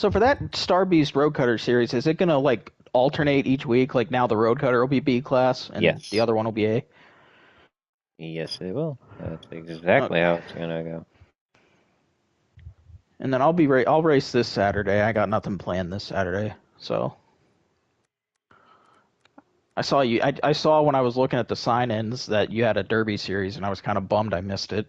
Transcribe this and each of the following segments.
So for that Star Beast Road Cutter series, is it gonna like alternate each week? Like now the Road Cutter will be B class and the Yes. other one will be A. Yes, it will. That's exactly Okay. how it's gonna go. And then I'll race this Saturday. I got nothing planned this Saturday, so I saw when I was looking at the sign-ins that you had a Derby series, and I was kind of bummed I missed it.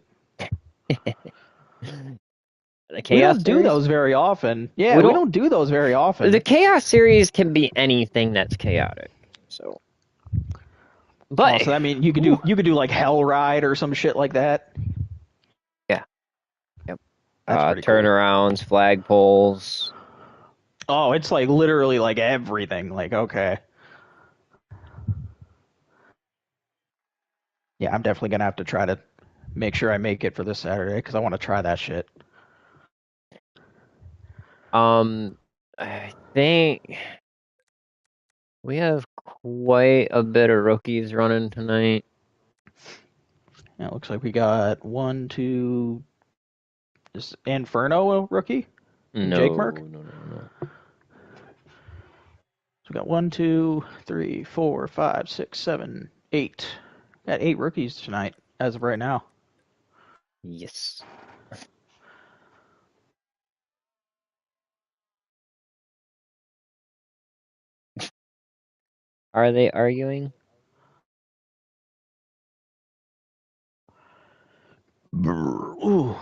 The We Chaos don't do series? those very often. Yeah, We we don't. don't do those very The often. Chaos series can be anything that's chaotic. So, Oh, but so that means whew, you could do like Hell Ride or some shit like that. yeah, yep. That's pretty cool. Turnarounds, flagpoles. Oh, it's like literally like everything. Like okay, yeah, I'm definitely gonna have to try to make sure I make it for this Saturday because I want to try that shit. I think we have quite a bit of rookies running tonight. Yeah, it looks like we got one, two. Is Inferno a rookie? And Jake Mark? No, no, no, no. So we got one, two, three, four, five, six, seven, eight. Got 8 rookies tonight as of right now. Yes. Are they arguing? Brr, ooh.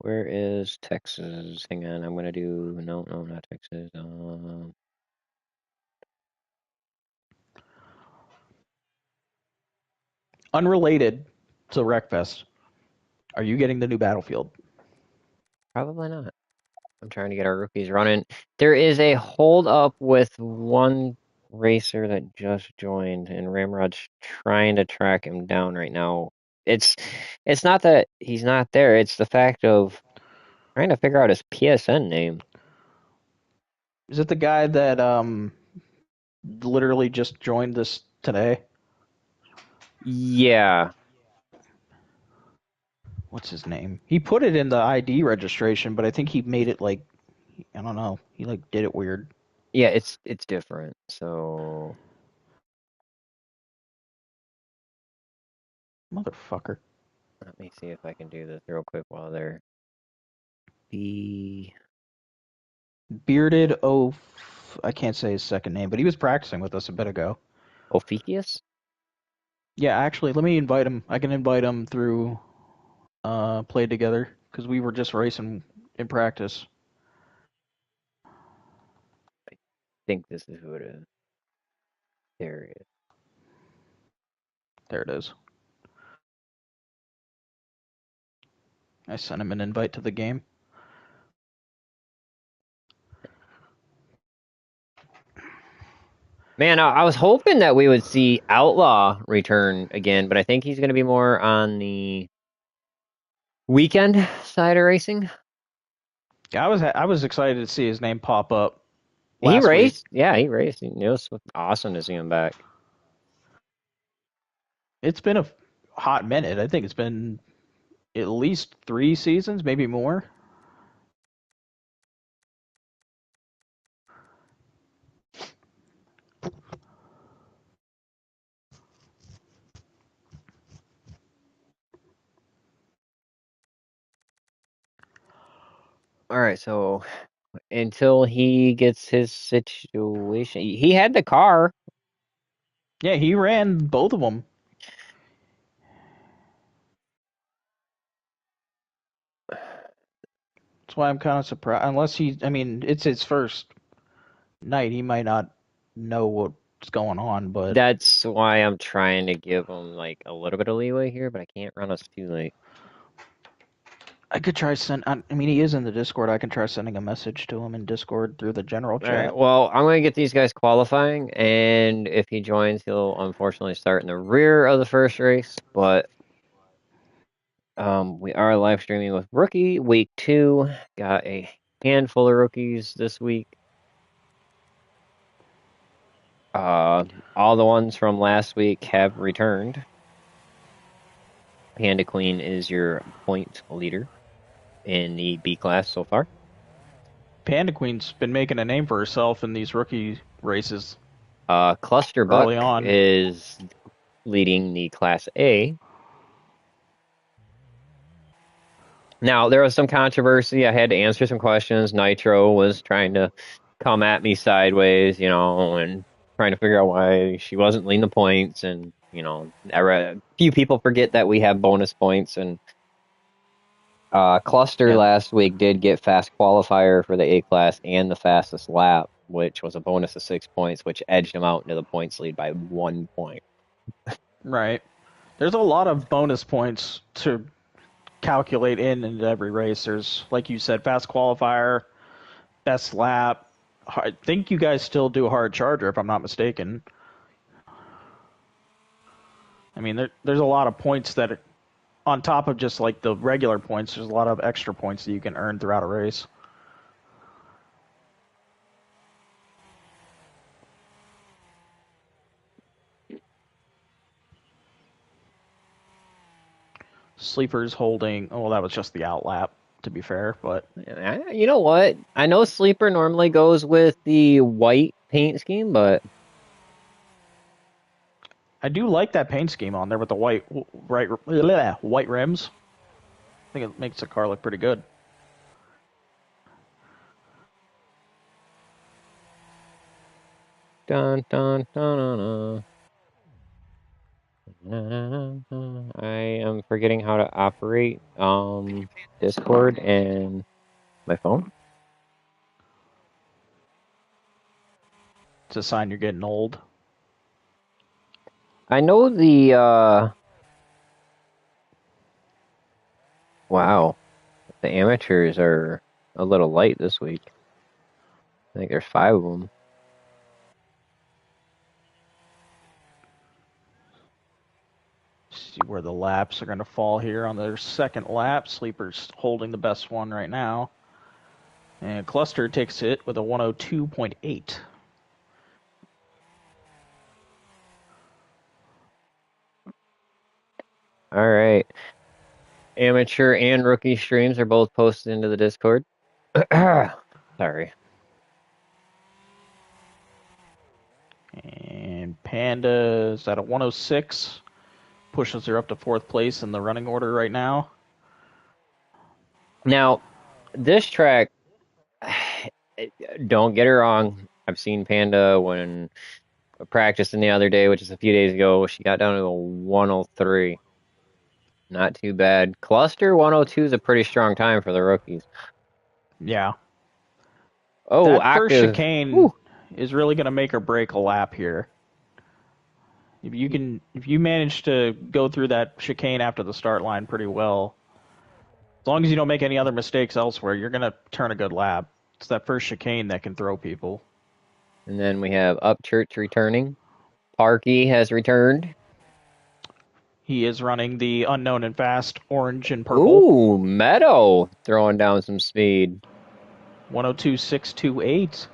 Where is Texas? Hang on, I'm gonna do no, no, not Texas. Unrelated to Wreckfest, are you getting the new Battlefield? Probably not. I'm trying to get our rookies running. There is a hold up with one racer that just joined, and Ramrod's trying to track him down right now. It's it's not that he's not there, it's the fact of trying to figure out his PSN name. Is it the guy that literally just joined this today? Yeah. What's his name? He put it in the ID registration, but I think he made it like I don't know. He like did it weird. Yeah, it's different. So Motherfucker. let me see if I can do this real quick while they're B Bearded O. I can't say his second name, but he was practicing with us a bit ago. Ophikius? Yeah, actually, let me invite him. I can invite him through Play Together because we were just racing in practice. I think this is who it is. There it is. There it is. I sent him an invite to the game. Man, I was hoping that we would see Outlaw return again, but I think he's going to be more on the weekend side of racing. I was excited to see his name pop up He last week. raced. Yeah, he raced. It was awesome to see him back. It's been a hot minute. I think it's been at least 3 seasons, maybe more. All right, so until he gets his situation, he had the car. Yeah, he ran both of them. That's why I'm kind of surprised. Unless I mean, it's his first night. He might not know what's going on, but That's why I'm trying to give him like a little bit of leeway here, but I can't run us too late. I could try send. I mean, he is in the Discord. I can try sending a message to him in Discord through the general All right. chat. Well, I'm going to get these guys qualifying, and if he joins, he'll unfortunately start in the rear of the first race. But we are live streaming with rookie week 2. Got a handful of rookies this week. All the ones from last week have returned. Panda Queen is your point leader in the B class so far. Panda Queen's been making a name for herself in these rookie races Clusterbuck early on. is leading the Class A. Now, there was some controversy. I had to answer some questions. Nitro was trying to come at me sideways, and trying to figure out why she wasn't leading the points. And, a few people forget that we have bonus points. And Cluster Yeah, last week did get fast qualifier for the A class and the fastest lap, which was a bonus of 6 points, which edged him out into the points lead by 1 point. right. There's a lot of bonus points to calculate in every race. There's, like you said, fast qualifier, best lap. I think you guys still do a hard charger, if I'm not mistaken. I mean, there's a lot of points that, on top of just like the regular points, there's a lot of extra points that you can earn throughout a race. Sleepers holding. Oh, well, that was just the outlap, to be fair, but You know what? I know Sleeper normally goes with the white paint scheme, but I do like that paint scheme on there with the white rims. I think it makes the car look pretty good. dun dun dun dun dun. I am forgetting how to operate Discord and my phone. It's a sign you're getting old. I know the wow, the amateurs are a little light this week. I think there's 5 of them. See where the laps are going to fall here on their second lap. Sleeper's holding the best one right now. And Cluster takes it with a 102.8. All right. Amateur and rookie streams are both posted into the Discord. Sorry. And Panda's at a 106. Pushes her up to 4th place in the running order right now. Now, this track, don't get it wrong. I've seen Panda when practicing the other day, which is a few days ago. She got down to a 103. Not too bad. Cluster 102 is a pretty strong time for the rookies. Yeah. Oh, That first active. chicane Woo. is really going to make or break a lap here. If you manage to go through that chicane after the start line pretty well, as long as you don't make any other mistakes elsewhere, you're going to turn a good lap. It's that first chicane that can throw people. And then we have Upchurch returning. Parky has returned. He is running the unknown and fast orange and purple. Ooh, Meadow throwing down some speed. 102.628.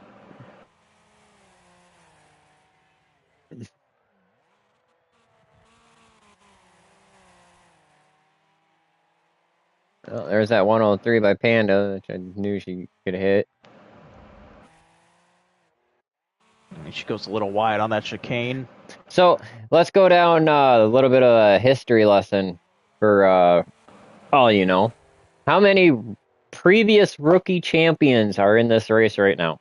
Oh, there's that 103 by Panda, which I knew she could hit. She goes a little wide on that chicane. So let's go down a little bit of a history lesson for all you know. How many previous rookie champions are in this race right now?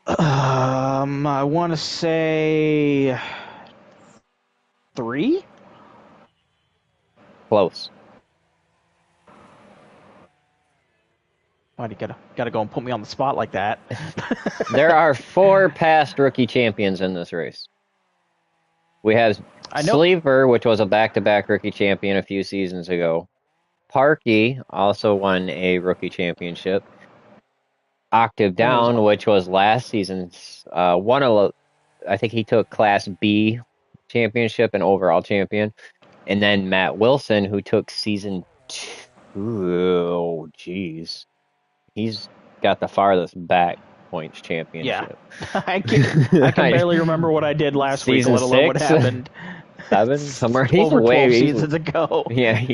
I want to say 3. Close. Why do you gotta go and put me on the spot like that? There are 4 past rookie champions in this race. We have Sleeper, which was a back-to-back rookie champion a few seasons ago. Parky also won a rookie championship. Octave Down, which was last season's I think he took Class B championship and overall champion. And then Matt Wilson, who took season 2. Oh, geez. He's got the farthest back points championship. Yeah. I can barely remember what I did last week, let alone what happened 7? Somewhere. He's over 12 way seasons ago. Yeah,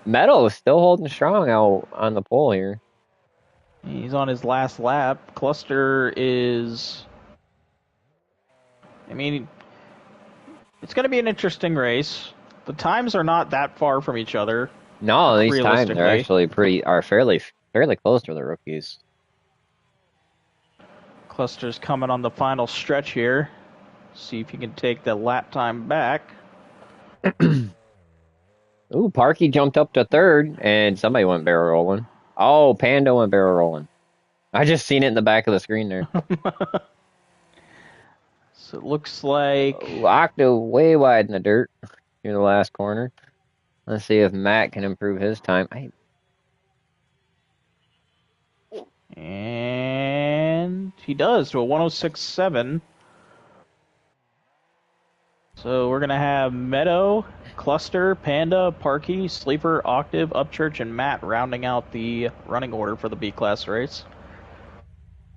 Meadow still holding strong out on the pole here. He's on his last lap. Cluster is. I mean, it's going to be an interesting race. The times are not that far from each other, No, these times are realistically. actually fairly close to the rookies. Cluster's coming on the final stretch here. See if he can take the lap time back. Ooh, Parky jumped up to third, and somebody went barrel rolling. Oh, Panda went barrel rolling. I just seen it in the back of the screen there. So it looks like. Oh, Octo way wide in the dirt near the last corner. Let's see if Matt can improve his time. And he does to a 106.7. So we're going to have Meadow, Cluster, Panda, Parky, Sleeper, Octave, Upchurch, and Matt rounding out the running order for the B class race.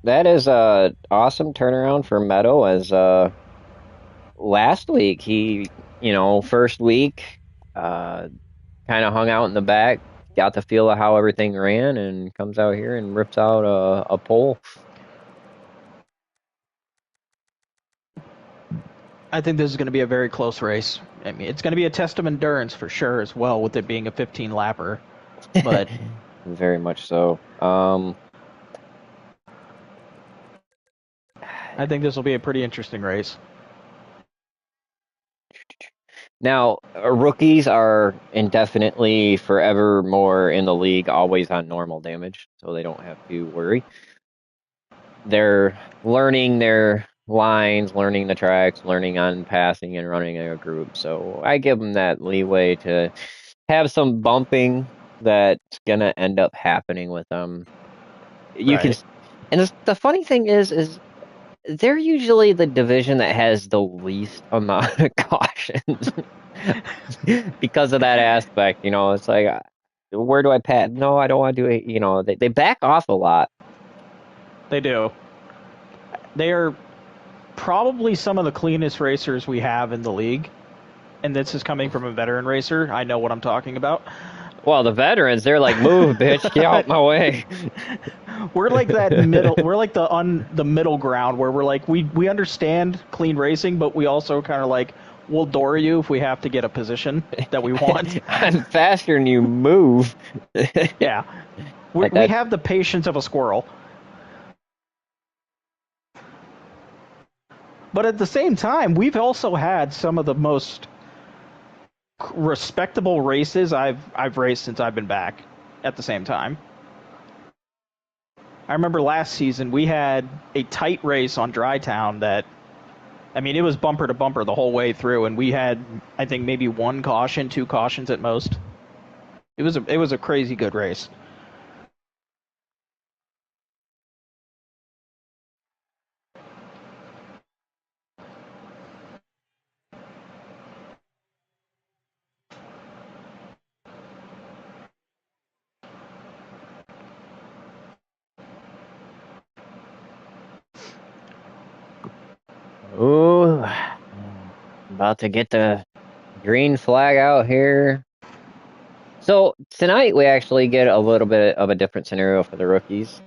That is a awesome turnaround for Meadow as last week first week uh kind of hung out in the back, got the feel of how everything ran, and comes out here and rips out a pole. I think this is going to be a very close race. I mean, it's going to be a test of endurance for sure as well, with it being a 15 lapper. But Very much so. I think this will be a pretty interesting race. Now, rookies are indefinitely forevermore in the league, always on normal damage, so they don't have to worry. They're learning their lines, learning the tracks, learning on passing and running a group. So I give them that leeway to have some bumping that's gonna end up happening with them. You can, Right. and the funny thing is they're usually the division that has the least amount of cautions because of that aspect. It's like, where do I pat? No, I don't want to do it. They back off a lot. They do. They are probably some of the cleanest racers we have in the league. And this is coming from a veteran racer. I know what I'm talking about. Well, the veterans, they're like, move, bitch, get out my way. We're like that middle. We're like the middle ground where we're like we understand clean racing, but we also kind of like we'll door you if we have to get a position that we want. I'm faster than you move. Yeah, Like we that. have the patience of a squirrel. But at the same time, we've also had some of the most respectable races I've raced since I've been back. At the same time, I remember last season we had a tight race on Dry Town that, I mean, it was bumper to bumper the whole way through, and we had, I think, maybe one caution, two cautions at most. It was a crazy good race. Ooh, about to get the green flag out here. So tonight we actually get a little bit of a different scenario for the rookies.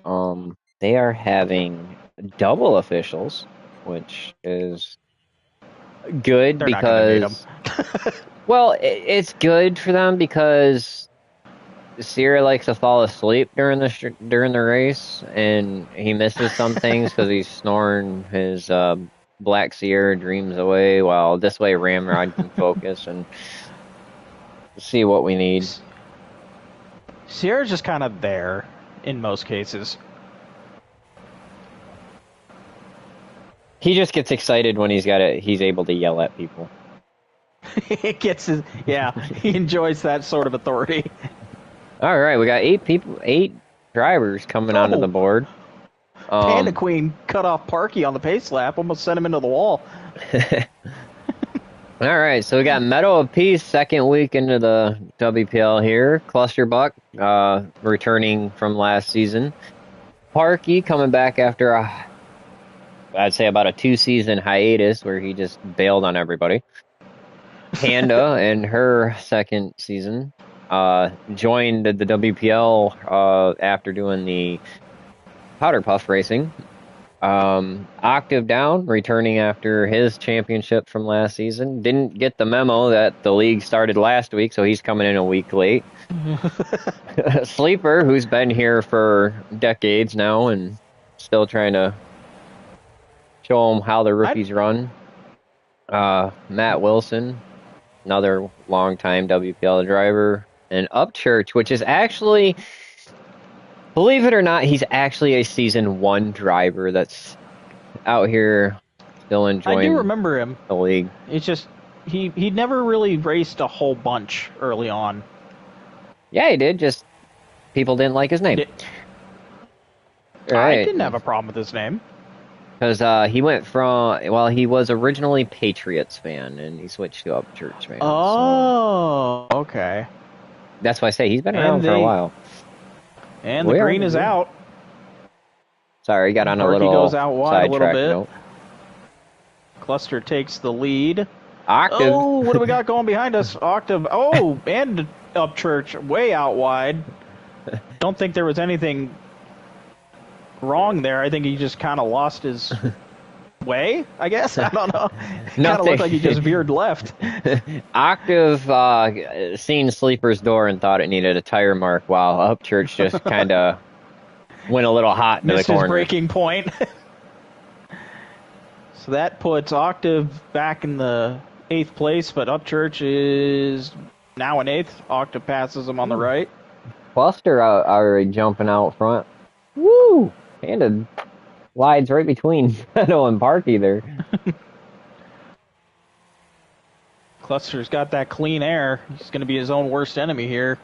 They are having double officials, which is good They're not going to need them. because, well, it's good for them because Sierra likes to fall asleep during the race, and he misses some things because he's snoring his Black Sierra dreams away. While this way Ramrod can focus and see what we need. Sierra's just kind of there in most cases. He just gets excited when he's able to yell at people. It gets his, yeah, he enjoys that sort of authority. All right, we got 8 drivers coming onto the Oh, board. Panda Queen cut off Parky on the pace lap, almost sent him into the wall. All right, so we got Meadow of Peace second week into the WPL here. Clusterbuck returning from last season. Parky coming back after I'd say about a 2-season hiatus where he just bailed on everybody. Panda in her second season. joined the WPL after doing the powder puff racing. Octave down, returning after his championship from last season. Didn't get the memo that the league started last week, so he's coming in a week late. Sleeper, who's been here for decades now and still trying to show them how the rookies run. Matt Wilson, another longtime WPL driver. And Upchurch, which is actually, believe it or not, he's actually a season 1 driver that's out here still enjoying I do remember him. The league. It's just he never really raced a whole bunch early on. Yeah, he did. Just people didn't like his name. Right. I didn't have a problem with his name. Because he went from, well, he was originally Patriots fan, and he switched to Upchurch fan. Oh, so. Okay. That's why I say he's been around for a while. And the green is out. Sorry, he got on a little goes out wide a little bit. Note. Cluster takes the lead. Octave. Oh, what do we got going behind us? Octave. Oh, and Upchurch way out wide. Don't think there was anything wrong there. I think he just kind of lost his way, I guess. I don't know. Kind of looked like he just veered left. Octave seen Sleeper's door and thought it needed a tire mark, while Upchurch just kind of went a little hot into the corner. Missed his braking point. So that puts Octave back in the 8th place, but Upchurch is now in 8th. Octave passes him on the right. Cluster already jumping out front. Woo! And slides right between Meadow and Parky there. Cluster's got that clean air. He's going to be his own worst enemy here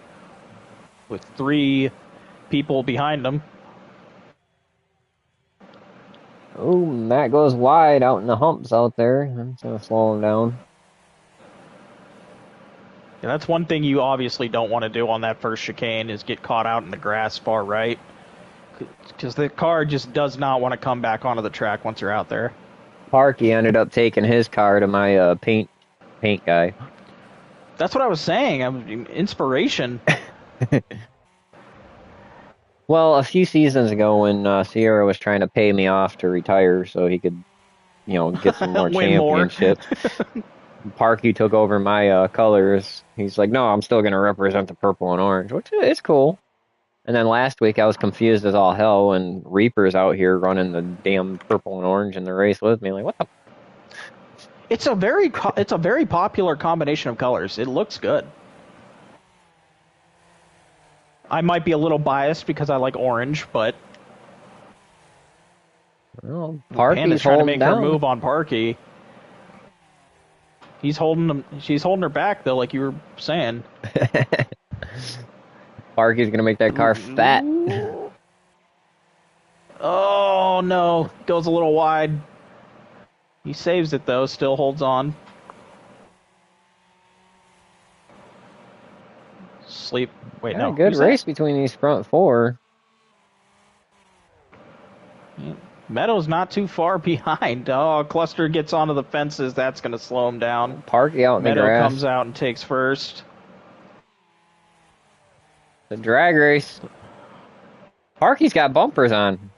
with 3 people behind him. Oh, Matt goes wide out in the humps out there. That's going to slow him down. Yeah, that's one thing you obviously don't want to do on that first chicane is get caught out in the grass far right. Because the car just does not want to come back onto the track once you're out there. Parky ended up taking his car to my paint guy. That's what I was saying. Inspiration. Well, a few seasons ago when Sierra was trying to pay me off to retire so he could, get some more championships, Parky took over my colors. He's like, no, I'm still going to represent the purple and orange, which is cool. And then last week I was confused as all hell when Reaper's out here running the damn purple and orange in the race with me. Like, what the? It's a very popular combination of colors. It looks good. I might be a little biased because I like orange, but well, Parky's trying to make her move on Parky. She's holding her back though, like you were saying. Parky's gonna make that car fat. Oh no, goes a little wide. He saves it though, still holds on. Wait, no. Good race between these front 4. Meadow's not too far behind. Oh, Cluster gets onto the fences. That's going to slow him down. Parky out in the grass. Meadow comes out and takes first. The drag race. Parky's got bumpers on.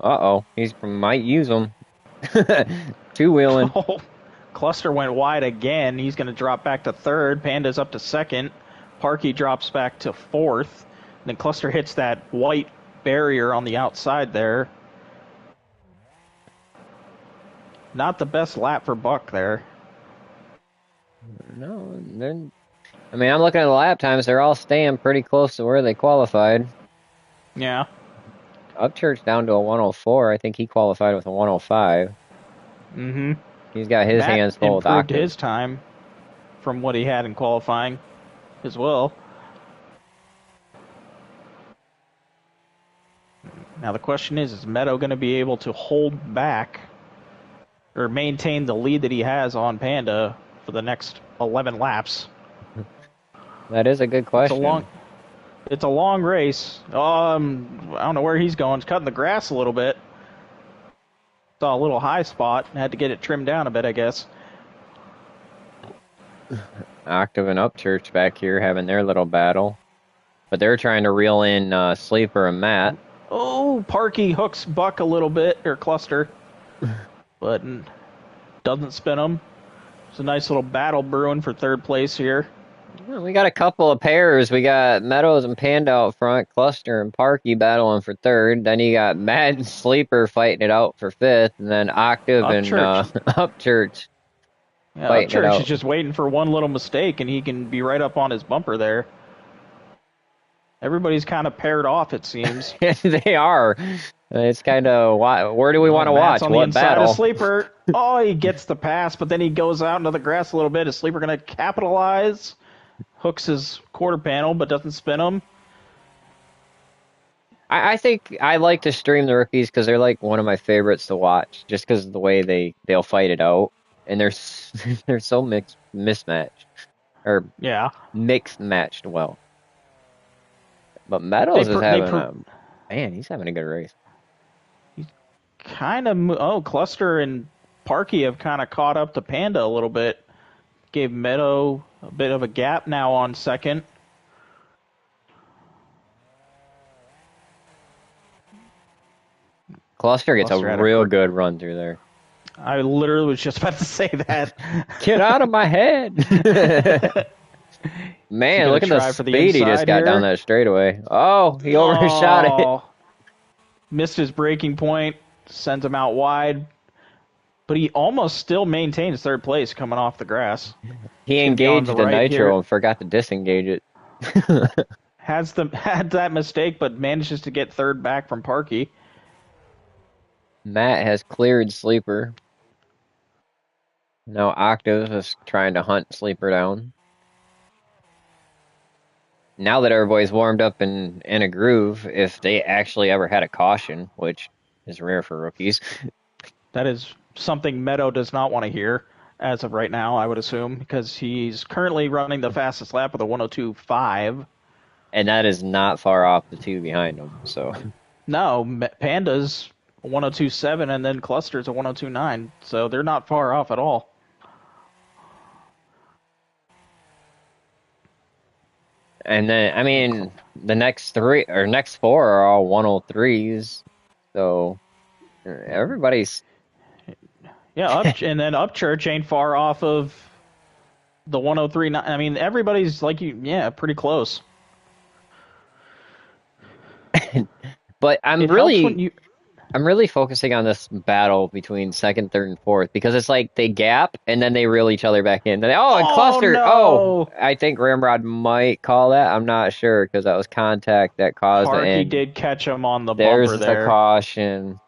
Uh-oh. He might use them. Two-wheeling. Oh, Cluster went wide again. He's going to drop back to 3rd. Panda's up to 2nd. Parky drops back to 4th. And then Cluster hits that white barrier on the outside there. Not the best lap for Buck there. No, I'm looking at the lap times. They're all staying pretty close to where they qualified. Yeah. Upchurch down to a 104. I think he qualified with a 105. Mm-hmm. He's got his hands full with Octave. Improved his time from what he had in qualifying as well. Now the question is Meadow going to be able to hold back or maintain the lead that he has on Panda for the next 11 laps? That is a good question. It's a long race. I don't know where he's going. He's cutting the grass a little bit. Saw a little high spot. Had to get it trimmed down a bit, I guess. Octave and Upchurch back here having their little battle. But they're trying to reel in Sleeper and Matt. Oh, Parky hooks Buck a little bit, or Cluster, but doesn't spin him. It's a nice little battle brewing for third place here. We got a couple of pairs. We got Meadows and Panda out front, Cluster and Parky battling for third. Then you got Matt and Sleeper fighting it out for fifth, and then Octave and Upchurch. Upchurch Yeah, fighting it Upchurch is out. just waiting for one little mistake, and he can be right up on his bumper there. Everybody's kind of paired off, it seems. They are. It's kind of where do we want to Matt's watch? on the What inside battle? of Sleeper. Oh, he gets the pass, but then he goes out into the grass a little bit. Is Sleeper going to capitalize? Hooks his quarter panel, but doesn't spin him. I think I like to stream the rookies because they're like one of my favorites to watch, just because of the way they'll fight it out, and they're they're so mismatched or Yeah. mixed matched well. But Meadows is having he's having a good race. Kind of. Cluster and Parky have kind of caught up to Panda a little bit. Gave Meadow a bit of a gap now on second. Cluster gets a real good run through there. I literally was just about to say that. Get out of my head. Man, look at the speed he just got down that straightaway. Oh, he overshot it. Missed his braking point, sends him out wide. But he almost still maintains third place coming off the grass. He engaged the nitro and forgot to disengage it. Had that mistake, but manages to get third back from Parky. Matt has cleared Sleeper. Now Octave is trying to hunt Sleeper down. Now that everybody's warmed up in a groove, if they actually ever had a caution, which is rare for rookies. That is something Meadow does not want to hear as of right now, I would assume, because he's currently running the fastest lap with a 102.5. And that is not far off the two behind him. So no, Panda's a 102.7 and then Cluster's a 102.9, so they're not far off at all. And then, I mean, the next four are all 103s. So everybody's. Yeah, and then Upchurch ain't far off of the 103.9. I mean, everybody's pretty close. But I'm really focusing on this battle between second, third, and fourth because it's like they gap and then they reel each other back in. And Cluster. No. Oh, I think Ramrod might call that. I'm not sure because that was contact that caused it. Parky did catch him on the bumper there. There's the caution.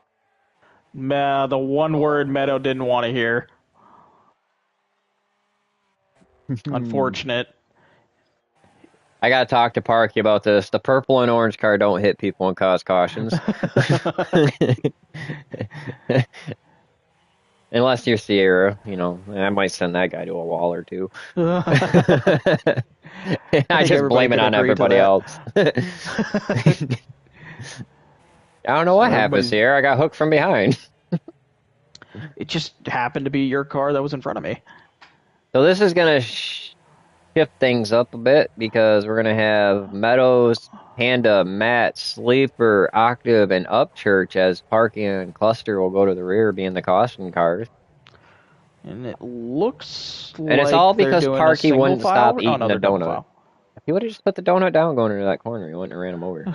The one word Meadow didn't want to hear. Unfortunate. I gotta talk to Parky about this. The purple and orange car don't hit people and cause cautions. Unless you're Sierra, I might send that guy to a wall or two. I just blame it on everybody else. I don't know what happened, Sierra. I got hooked from behind. It just happened to be your car that was in front of me. So this is gonna shift things up a bit because we're gonna have Meadows, Panda, Matt, Sleeper, Octave, and Upchurch as Parky and Cluster will go to the rear, being the caution cars. And it looks like and it's all because Parky wouldn't stop eating the donut. If he would have just put the donut down going into that corner, he wouldn't have ran him over.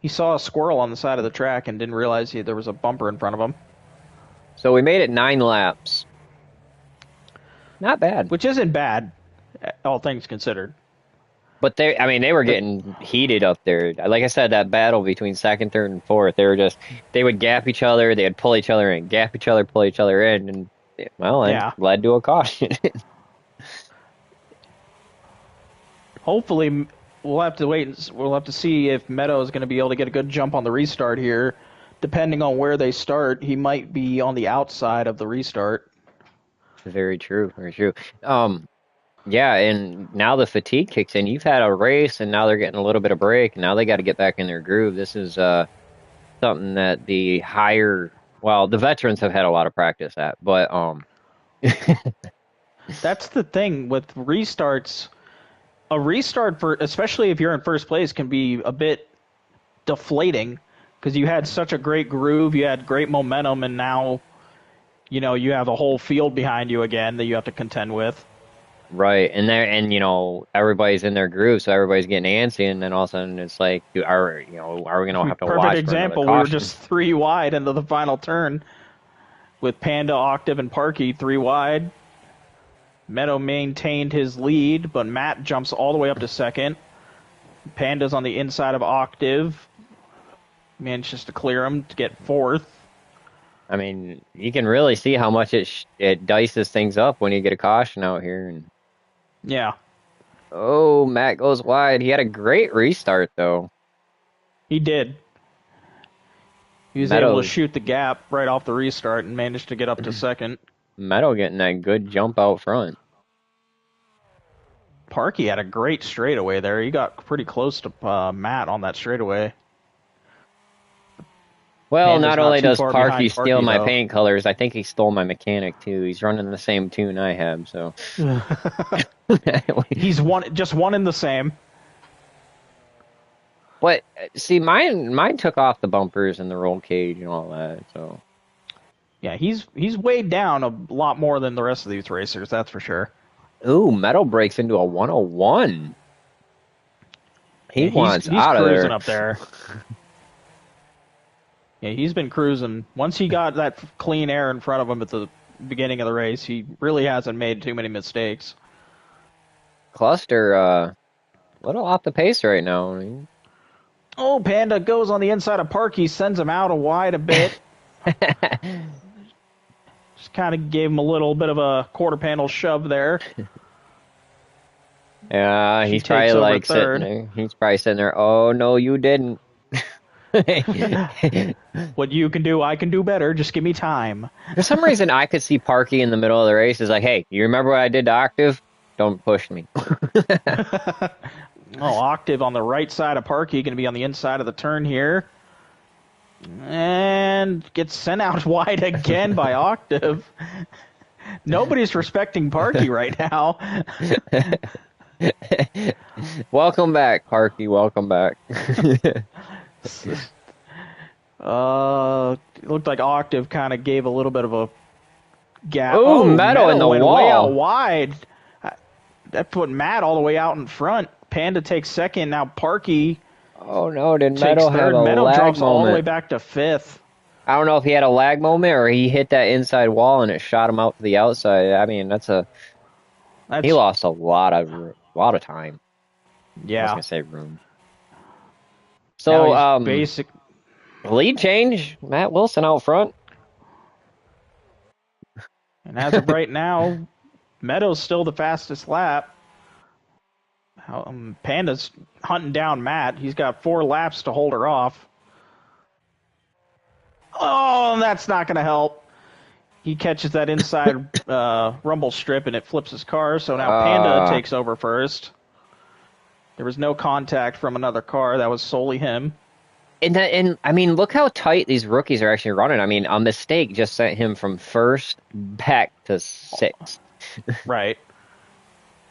He saw a squirrel on the side of the track and didn't realize there was a bumper in front of him. So we made it 9 laps. Not bad. Which isn't bad, all things considered. But they were getting heated up there. Like I said, that battle between second, third, and fourth, they would gap each other, they'd pull each other in, gap each other, pull each other in, and it led to a caution. Hopefully, we'll have to wait. We'll have to see if Meadow is going to be able to get a good jump on the restart here. Depending on where they start, he might be on the outside of the restart. Very true. Very true. Yeah, and now the fatigue kicks in. You've had a race, and now they're getting a little bit of break. Now they got to get back in their groove. This is something that the veterans have had a lot of practice at, but That's the thing with restarts. A restart for, especially if you're in first place, can be a bit deflating because you had such a great groove, you had great momentum, and now you have a whole field behind you again that you have to contend with. Right, and everybody's in their groove, so everybody's getting antsy, and then all of a sudden it's like, are we gonna have to Perfect watch for another example. We were caution? just 3 wide into the final turn with Panda, Octave, and Parky 3 wide. Meadow maintained his lead, but Matt jumps all the way up to second. Panda's on the inside of Octave. Manages to clear him to get fourth. I mean, you can really see how much it dices things up when you get a caution out here. And Yeah, oh, Matt goes wide. He had a great restart though. he did. He was able to Meadows, shoot the gap right off the restart and managed to get up to second. Meadow getting that good jump out front. Parky had a great straightaway there. He got pretty close to Matt on that straightaway. Well, Panda's not not only too does far Parky behind steal Parky, my though. paint colors, I think he stole my mechanic too. He's running the same tune I have, so. He's just one in the same. But see, mine took off the bumpers and the roll cage and all that, so. Yeah, he's weighed down a lot more than the rest of these racers, that's for sure. Ooh, Metal breaks into a 101. He Yeah, wants he's out of cruising there. up there. Yeah, he's been cruising. Once he got that clean air in front of him at the beginning of the race, he really hasn't made too many mistakes. Cluster, little off the pace right now. Oh, Panda goes on the inside of Parky, sends him out a wide a bit. Just kind of gave him a little bit of a quarter panel shove there. Yeah, She he's takes probably over like sitting third. there. He's probably sitting there. Oh no, you didn't. What you can do, I can do better. Just give me time. For some reason, I could see Parky in the middle of the race. Is like, hey, you remember what I did to Octave? Don't push me. Oh, Octave on the right side of Parky, going to be on the inside of the turn here. And gets sent out wide again by Octave. Nobody's respecting Parky right now. Welcome back, Parky. Welcome back. It looked like Octave kind of gave a little bit of a gap. Ooh, Oh, Meadow in Meadow the went way out wall. wide. That put Matt all the way out in front. Panda takes second. Now Parky Oh no, did takes Meadow have third. a Meadow lag drops all the way moment? back to fifth. I don't know if he had a lag moment or he hit that inside wall and it shot him out to the outside. I mean, he That's lost a lot of time. I was yeah. gonna say room. Now So, he's basic. lead change. Matt Wilson out front. And as of right now, Meadow's still the fastest lap. Panda's hunting down Matt. He's got 4 laps to hold her off. Oh, that's not going to help. He catches that inside rumble strip and it flips his car. So now Panda Uh, takes over first. There was no contact from another car. That was solely him. and I mean, look how tight these rookies are actually running. I mean, a mistake just sent him from first back to sixth. Right.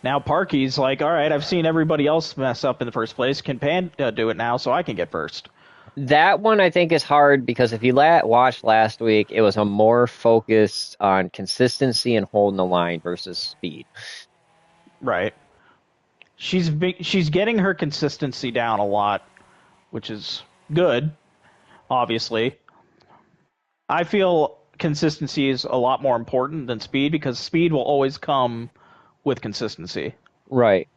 Now Parky's like, all right, I've seen everybody else mess up in the first place. Can Panda do it now so I can get first? That one I think is hard because if you watched last week, it was a more focus on consistency and holding the line versus speed. Right. She's getting her consistency down a lot, which is good, obviously. I feel consistency is a lot more important than speed because speed will always come with consistency. Right.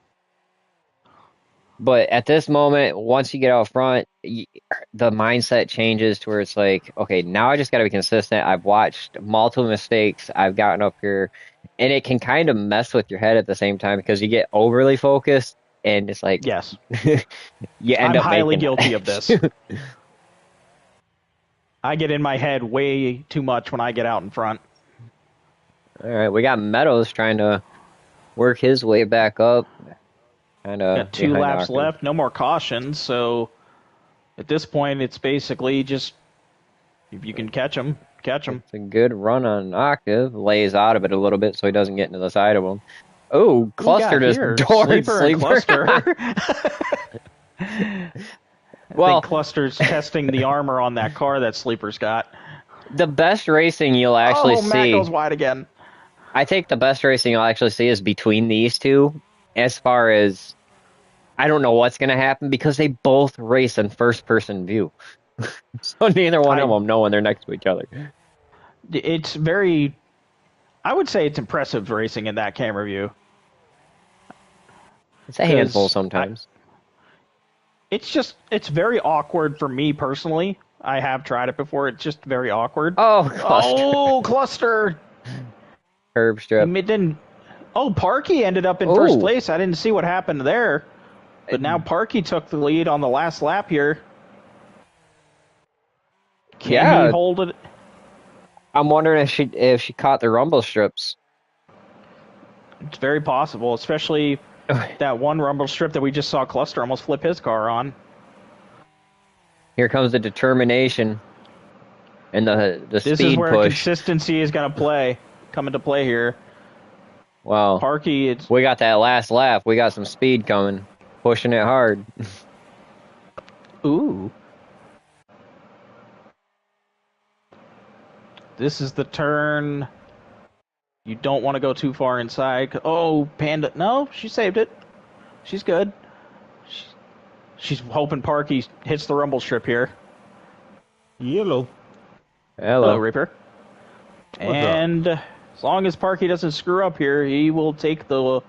But at this moment, once you get out front, the mindset changes to where it's like, okay, now I just got to be consistent. I've watched multiple mistakes. I've gotten up here, and it can kind of mess with your head at the same time because you get overly focused, and it's like Yes. you end I'm up highly making guilty of this. I get in my head way too much when I get out in front. All right, we got Meadows trying to work his way back up, kind of Got 2 behind laps Octave. left, no more cautions, so at this point it's basically just if you can catch them, Catch him. It's a good run on Octave. Lays out of it a little bit so he doesn't get into the side of him. Oh, What we Cluster got just here? doored Sleeper and Sleeper. Cluster. I think Well, Cluster's testing the armor on that car that Sleeper's got. the best racing you'll actually Oh, Matt see, goes wide again. I think the best racing you'll actually see is between these two. As far as I don't know what's going to happen because they both race in first person view. So neither one of I. them know when they're next to each other. It's very. I would say it's impressive racing in that camera view. It's a handful Because sometimes. it's very awkward for me personally. I have tried it before. It's just very awkward. Oh, Cluster. Oh, Cluster! Curb strip. Didn't. Oh, Parkey ended up in first Oh, place. I didn't see what happened there. But now Parkey took the lead on the last lap here. Can he yeah. hold it? I'm wondering if she caught the rumble strips. It's very possible, especially that one rumble strip that we just saw Cluster almost flip his car on. Here comes the determination and the This is speed where push. consistency is going to come into play here. Wow. Parkey, it's We got that last lap. We got some speed coming. Pushing it hard. ooh. This is the turn. You don't want to go too far inside. Oh, Panda. No, she saved it. She's good. She's hoping Parkey hits the rumble strip here. Yellow. Hello, Hello. Reaper. What's And as long as Parkey doesn't screw up here, he will take the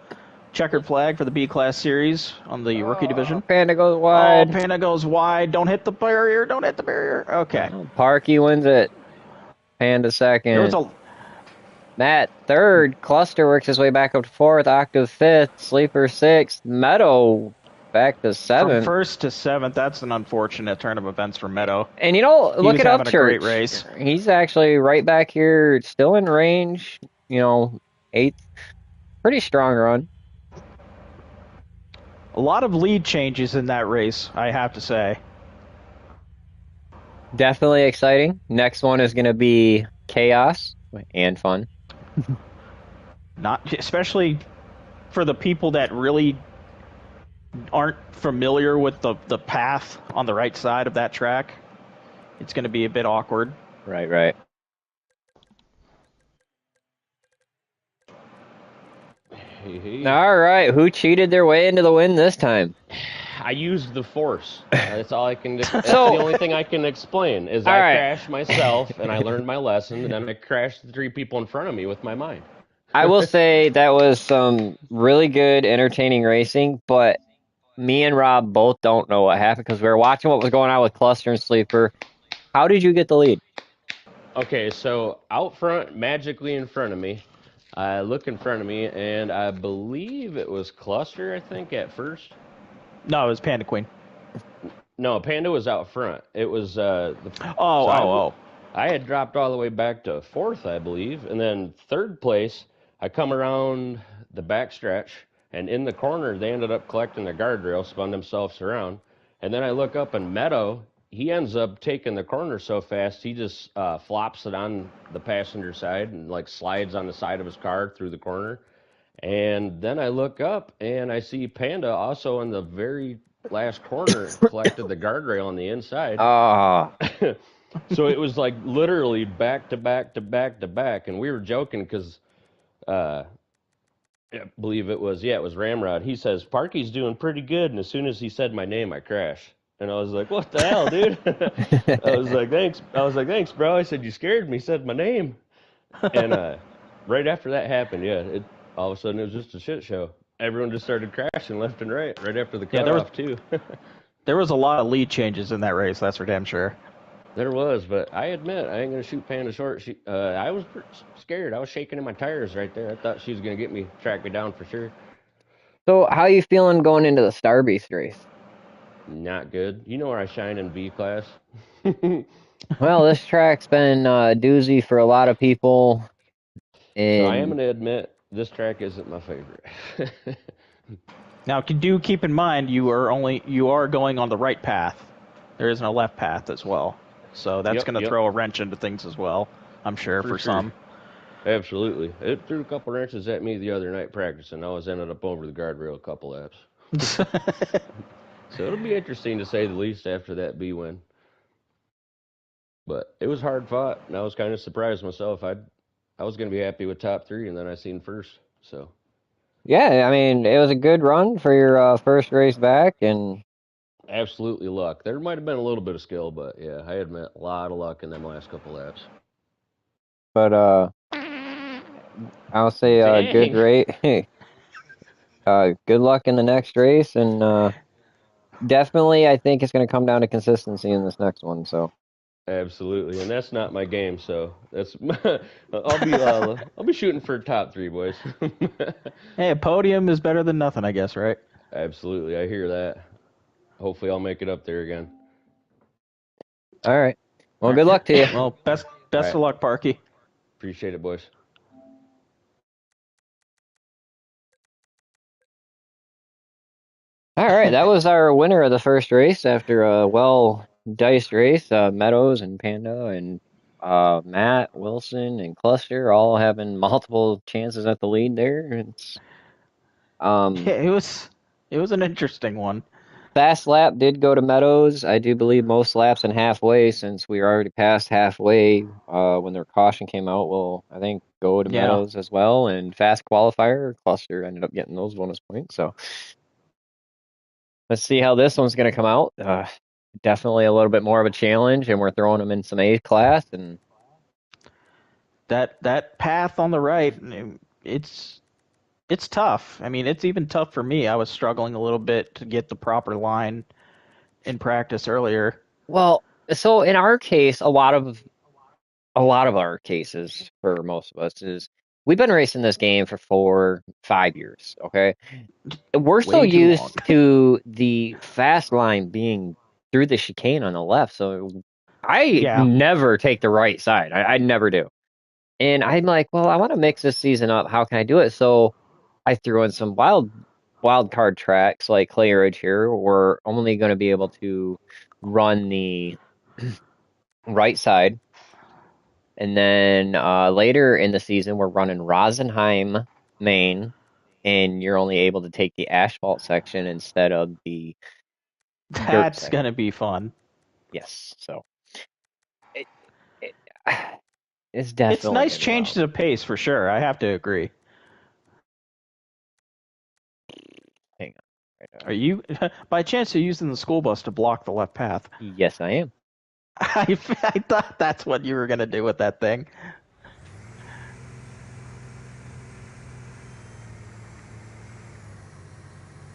checkered flag for the B-Class Series on the rookie division. Panda goes Oh, wide. Panda goes wide. Don't hit the barrier. Don't hit the barrier. Okay. Parkey wins it. Panda second. There was a Matt third. Cluster works his way back up to fourth. Octave fifth. Sleeper sixth. Meadow back to from seventh. first to seventh. That's an unfortunate turn of events for Meadow. And you know, look was at having a great Upchurch. race. He's actually right back here, still in range. You know, eighth. Pretty strong run. A lot of lead changes in that race, I have to say. Definitely exciting. Next one is going to be chaos and fun. Not especially for the people that really aren't familiar with the path on the right side of that track. It's going to be a bit awkward. Right, right. Hey. All right, who cheated their way into the win this time? I used the force. That's all I can. That's So- the only thing I can explain is All I right. crashed myself and I learned my lesson, and then I crashed the 3 people in front of me with my mind. I will say that was some really good, entertaining racing, but me and Rob both don't know what happened because we were watching what was going on with Cluster and Sleeper. How did you get the lead? Okay, so out front, magically in front of me, I look in front of me, and I believe it was Cluster. I think at first. No, it was Panda Queen. No, Panda was out front. It was Oh. I had dropped all the way back to fourth, I believe, and then third place. I come around the back stretch, and in the corner, they ended up collecting the guardrail, spun themselves around, and then I look up, and Meadow, he ends up taking the corner so fast, he just flops it on the passenger side and like slides on the side of his car through the corner. And then I look up, and I see Panda also in the very last corner collected the guardrail on the inside. Ah, So it was like literally back to back to back to back, and we were joking because I believe it was Ramrod. He says Parky's doing pretty good, and as soon as he said my name, I crashed, and I was like, "What the hell, dude?" I was like, "Thanks." "Thanks, bro." I said, "You scared me." He said my name, and right after that happened, all of a sudden it was just a shit show. Everyone just started crashing left and right after the Yeah, cutoff too. There was a lot of lead changes in that race, that's for damn sure. There was, but I admit I ain't gonna shoot Panda short. I was scared. I was shaking in my tires right there. I thought she was gonna track me down for sure. so how you feeling going into the Star Beast race? Not good. You know where I shine in B class. Well, this track's been a doozy for a lot of people. So I am And gonna admit this track isn't my favorite. Now, do keep in mind you are going on the right path. There isn't a left path as well, so that's Yep, going to yep. throw a wrench into things as well. I'm sure, For for sure. some. Absolutely. It threw a couple wrenches at me the other night practicing. I was ended up over the guardrail a couple laps. So it'll be interesting to say the least after that B win. But it was hard fought, and I was kind of surprised myself. I was going to be happy with top 3, and then I seen first. So Yeah, I mean, it was a good run for your first race back, and absolutely luck. There might have been a little bit of skill, but yeah, I had met a lot of luck in them last couple laps. but I'll say good Dang. rate. Good luck in the next race, and definitely, I think it's going to come down to consistency in this next one. So, Absolutely, and that's not my game. So that's I'll be shooting for top 3, boys. Hey, a podium is better than nothing, I guess, right? Absolutely, I hear that. Hopefully, I'll make it up there again. all right. Well, All good luck to you. right. Well, best All best right, of luck, Parky. appreciate it, boys. All right, that was our winner of the first race after a well-diced race. Meadows and Panda and Matt, Wilson, and Cluster all having multiple chances at the lead there. It's Yeah, it was an interesting one. fast lap did go to Meadows. I do believe most laps and halfway, since we were already past halfway when their caution came out, will I think go to Yeah. Meadows as well. And fast qualifier, Cluster ended up getting those bonus points. So let's see how this one's going to come out. Definitely a little bit more of a challenge, and we're throwing them in some A class. And That path on the right, it's tough. I mean, it's even tough for me. I was struggling a little bit to get the proper line in practice earlier. well, so in our case, a lot of our cases for most of us is we've been racing this game for 4, 5 years. Okay, we're so Way too long. used to the fast line being through the chicane on the left, so I Yeah. never take the right side. I never do. And I'm like, well, I want to mix this season up. How can I do it? So I threw in some wild card tracks like Clay Ridge here. We're only going to be able to run the right side. And then later in the season, we're running Rosenheim, Maine, and you're only able to take the asphalt section instead of the dirt That's section. gonna be fun. Yes, so it, it it's It's definitely nice gonna be change wild. to the pace for sure. I have to agree. Hang on. Right, Are you, by chance, you're using the school bus to block the left path? yes, I am. I thought that's what you were gonna do with that thing.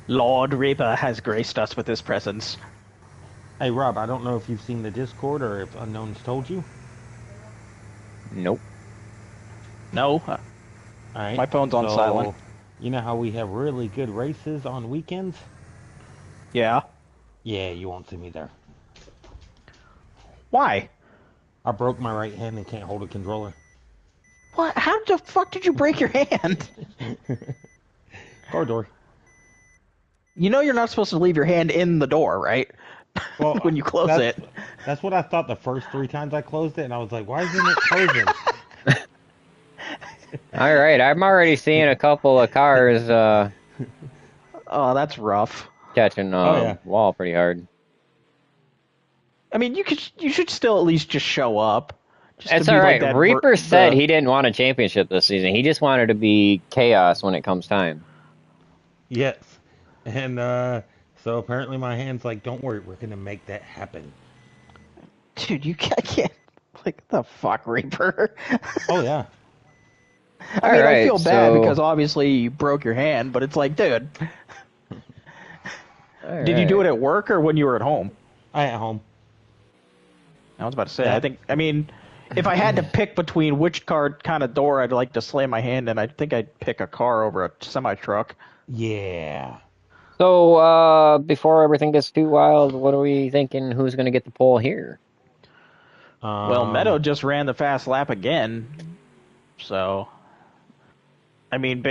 Lord Reaper has graced us with his presence. Hey, Rob, I don't know if you've seen the Discord or if Unknown's told you. Nope. No, All right. my phone's on silent. So, you know how we have really good races on weekends? Yeah. Yeah, you won't see me there. Why? I broke my right hand and can't hold a controller. What? How the fuck did you break your hand? Car door. You know you're not supposed to leave your hand in the door, right? Well, When you close that's it. that's what I thought the first 3 times I closed it, and I was like, why isn't it closing? All right, I'm already seeing a couple of cars Oh, that's rough. catching Oh yeah. wall pretty hard. I mean, you should still at least just show up, just to It's all be like right. that. Reaper said The he didn't want a championship this season. He just wanted to be chaos when it comes time. Yes. And so apparently my hand's like, don't worry, we're gonna make that happen. dude, I can't. Like the fuck, Reaper. Oh yeah. I All mean, I right, feel bad so because obviously you broke your hand, but it's like, dude, all did you do it right. at work or when you were at home? I at home. I was about to say, That I mean, if I had to pick between which kind of door I'd like to slam my hand in, I think I'd pick a car over a semi truck. Yeah. So before everything gets too wild, what are we thinking? Who's going to get the pole here? Well, Meadow Um. just ran the fast lap again, so I mean,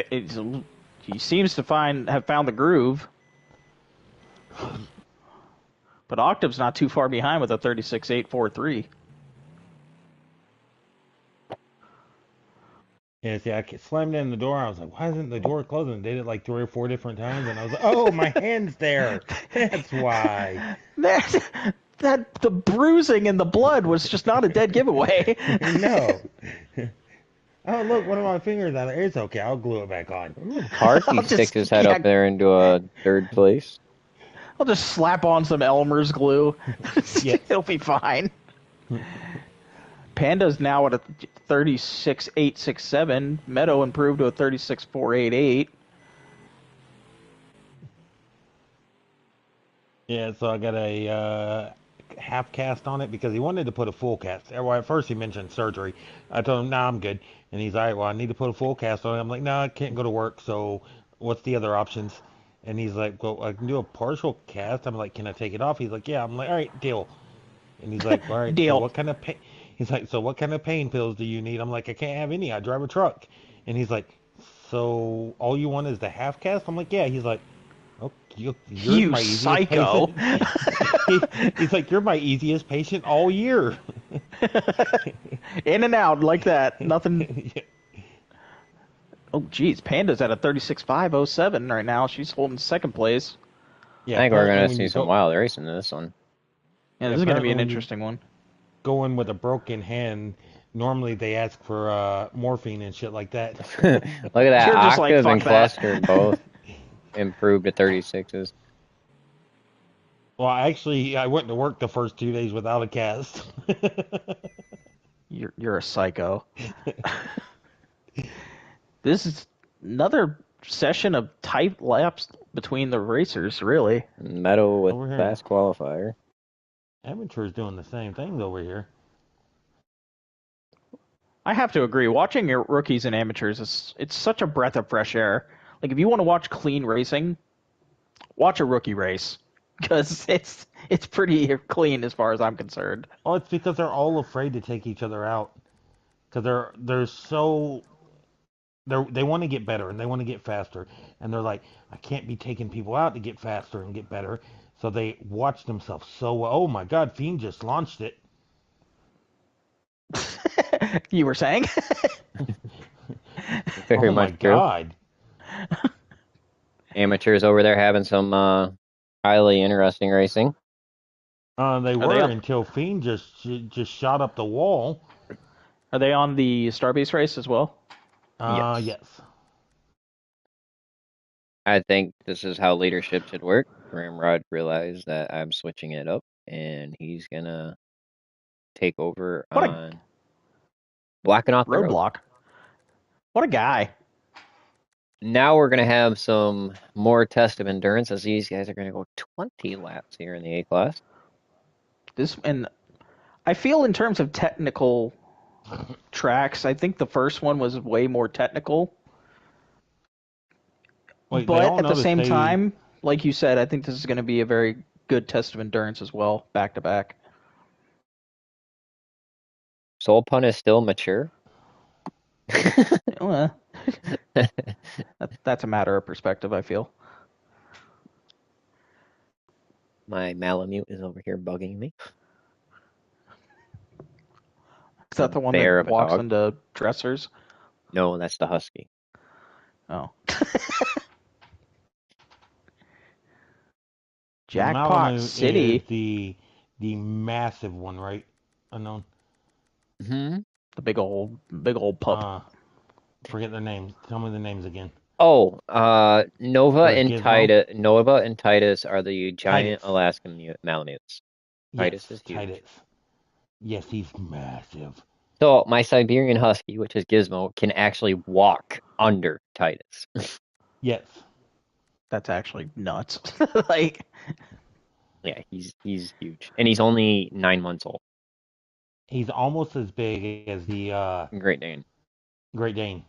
he seems to have found the groove. But Octave's not too far behind with a 36.843. Yeah, see, slammed in the door. I was like, why isn't the door closing? Did it like 3 or 4 different times, and I was like, oh, my hand's there. That's why. That the bruising and the blood was just not a dead giveaway. No. Oh, look, one of my fingers out there. It's okay. I'll glue it back on. Ooh, I'll Parky sticks just his head yeah, up there into a third place. I'll just slap on some Elmer's glue. Yes. It'll be fine. Panda's now at a 36.867. Meadow improved to a 36.488. Yeah, so I got a half cast on it because he wanted to put a full cast. Well, at first he mentioned surgery. I told him, nah, I'm good. And he's all right, well, I need to put a full cast on it. I'm like, no, I can't go to work, so what's the other options? And he's like, well, I can do a partial cast. I'm like, can I take it off? He's like, yeah. I'm like, all right, deal. And he's like, all right, so Deal. what kind of pain? He's like, so what kind of pain pills do you need? I'm like, I can't have any. I drive a truck. And he's like, so all you want is the half cast? I'm like, yeah. He's like, oh, you're You my easiest psycho. patient. He's like, you're my easiest patient all year. In and out like that. Nothing. Yeah. Oh, geez. Panda's at a 36.507 right now. She's holding second place. Yeah, I think we're apparently gonna when see you some go, wild racing in this one. Yeah, yeah, this is going to be apparently an when you interesting one. go in with a broken hand, normally they ask for morphine and shit like that. Look at that. You're just like, Octave fuck and that. Cluster both improved to 36s. Well, actually, I went to work the first 2 days without a cast. You're a psycho. This is another session of tight laps between the racers, really. Meadow with Over here, fast qualifier. amateurs doing the same things over here. I have to agree. Watching your rookies and amateurs is it's such a breath of fresh air. Like if you want to watch clean racing, watch a rookie race because it's pretty clean as far as I'm concerned. Oh, it's because they're all afraid to take each other out because they're so they want to get better and they want to get faster and they're like, I can't be taking people out to get faster and get better. So they watch themselves so well. Oh my God, Fiend just launched it. You were saying? Very Oh my much true. God. Amateurs over there having some highly interesting racing. They Are they were up? until Fiend just shot up the wall. Are they on the Starbase race as well? Yes. Yes. I think this is how leadership should work. Ramrod realized that I'm switching it up, and he's gonna take over What a on blocking off the road. roadblock! What a guy! Now we're gonna have some more test of endurance as these guys are gonna go 20 laps here in the A class. This and I feel in terms of technical tracks, I think the first one was way more technical. Wait, they But all at the noticed same they. time, like you said, I think this is going to be a very good test of endurance as well, back to back. Soul Pun is still mature. Well, that's a matter of perspective, I feel. My Malamute is over here bugging me. Is that the one Bear that of a walks dog. into dressers? No, that's the Husky. Oh. The Jackpot Malamute is City. the massive one, right? Unknown. Hmm. The big old pup. Forget their names. Tell me the names again. Oh, Nova There's and Gizmo. Titus are the giant Titus. Alaskan Malamutes. Yes, Titus is huge. Titus. Yes, he's massive. So my Siberian Husky, which is Gizmo, can actually walk under Titus. Yes. That's actually nuts. Like, Yeah, he's huge, and he's only 9 months old. He's almost as big as the Great Dane. Great Dane.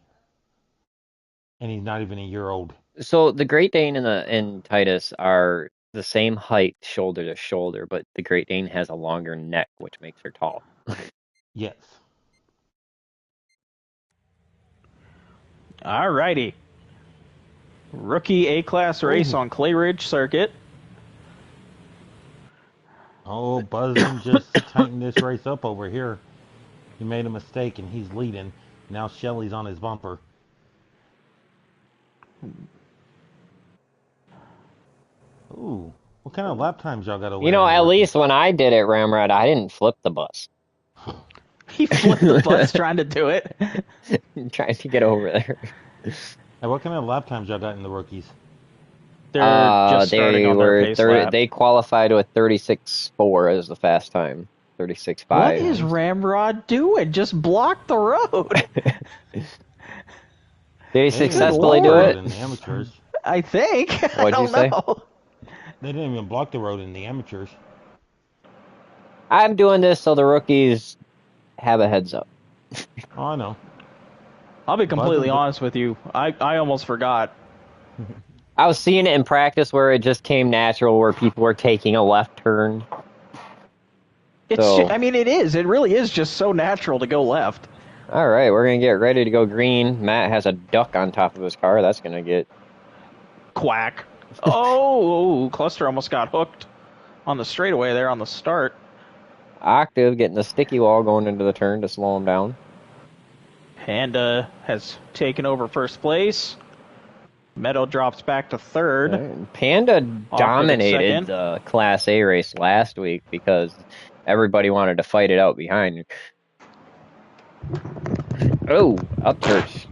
And he's not even a year old. So the Great Dane and Titus are the same height, shoulder to shoulder, but the Great Dane has a longer neck, which makes her tall. Yes. alrighty. Rookie A-class race Ooh. on Clay Ridge Circuit. Oh, Buzzin just tightened this race up over here. He made a mistake and he's leading. Now Shelly's on his bumper. Ooh, what kind of lap times y'all got over You there know, in the at rookies? least when I did it, Ramrod, I didn't flip the bus. He flipped the bus trying to do it. Trying to get over there. Hey, what kind of lap times y'all got in the rookies? They're just starting They on their were pace lap. they qualified with 36.4 as the fast time. 36.5. What is Ramrod doing? Just block the road. Did he They didn't even successfully block the do road it? in the amateurs. I think. I What'd you don't say? know. They didn't even block the road in the amateurs. I'm doing this so the rookies have a heads up. Oh, I know. I'll be completely Wasn't honest with you. I almost forgot. I was seeing it in practice where it just came natural, where people were taking a left turn. So, I mean, it is. It really is just so natural to go left. all right, we're going to get ready to go green. Matt has a duck on top of his car. That's going to get... Quack. Oh, Cluster almost got hooked on the straightaway there on the start. Octave getting the sticky wall going into the turn to slow him down. Panda has taken over first place. Meadow drops back to third. Right. Panda dominated second. the Class A race last week because everybody wanted to fight it out behind. Oh, Upchurch.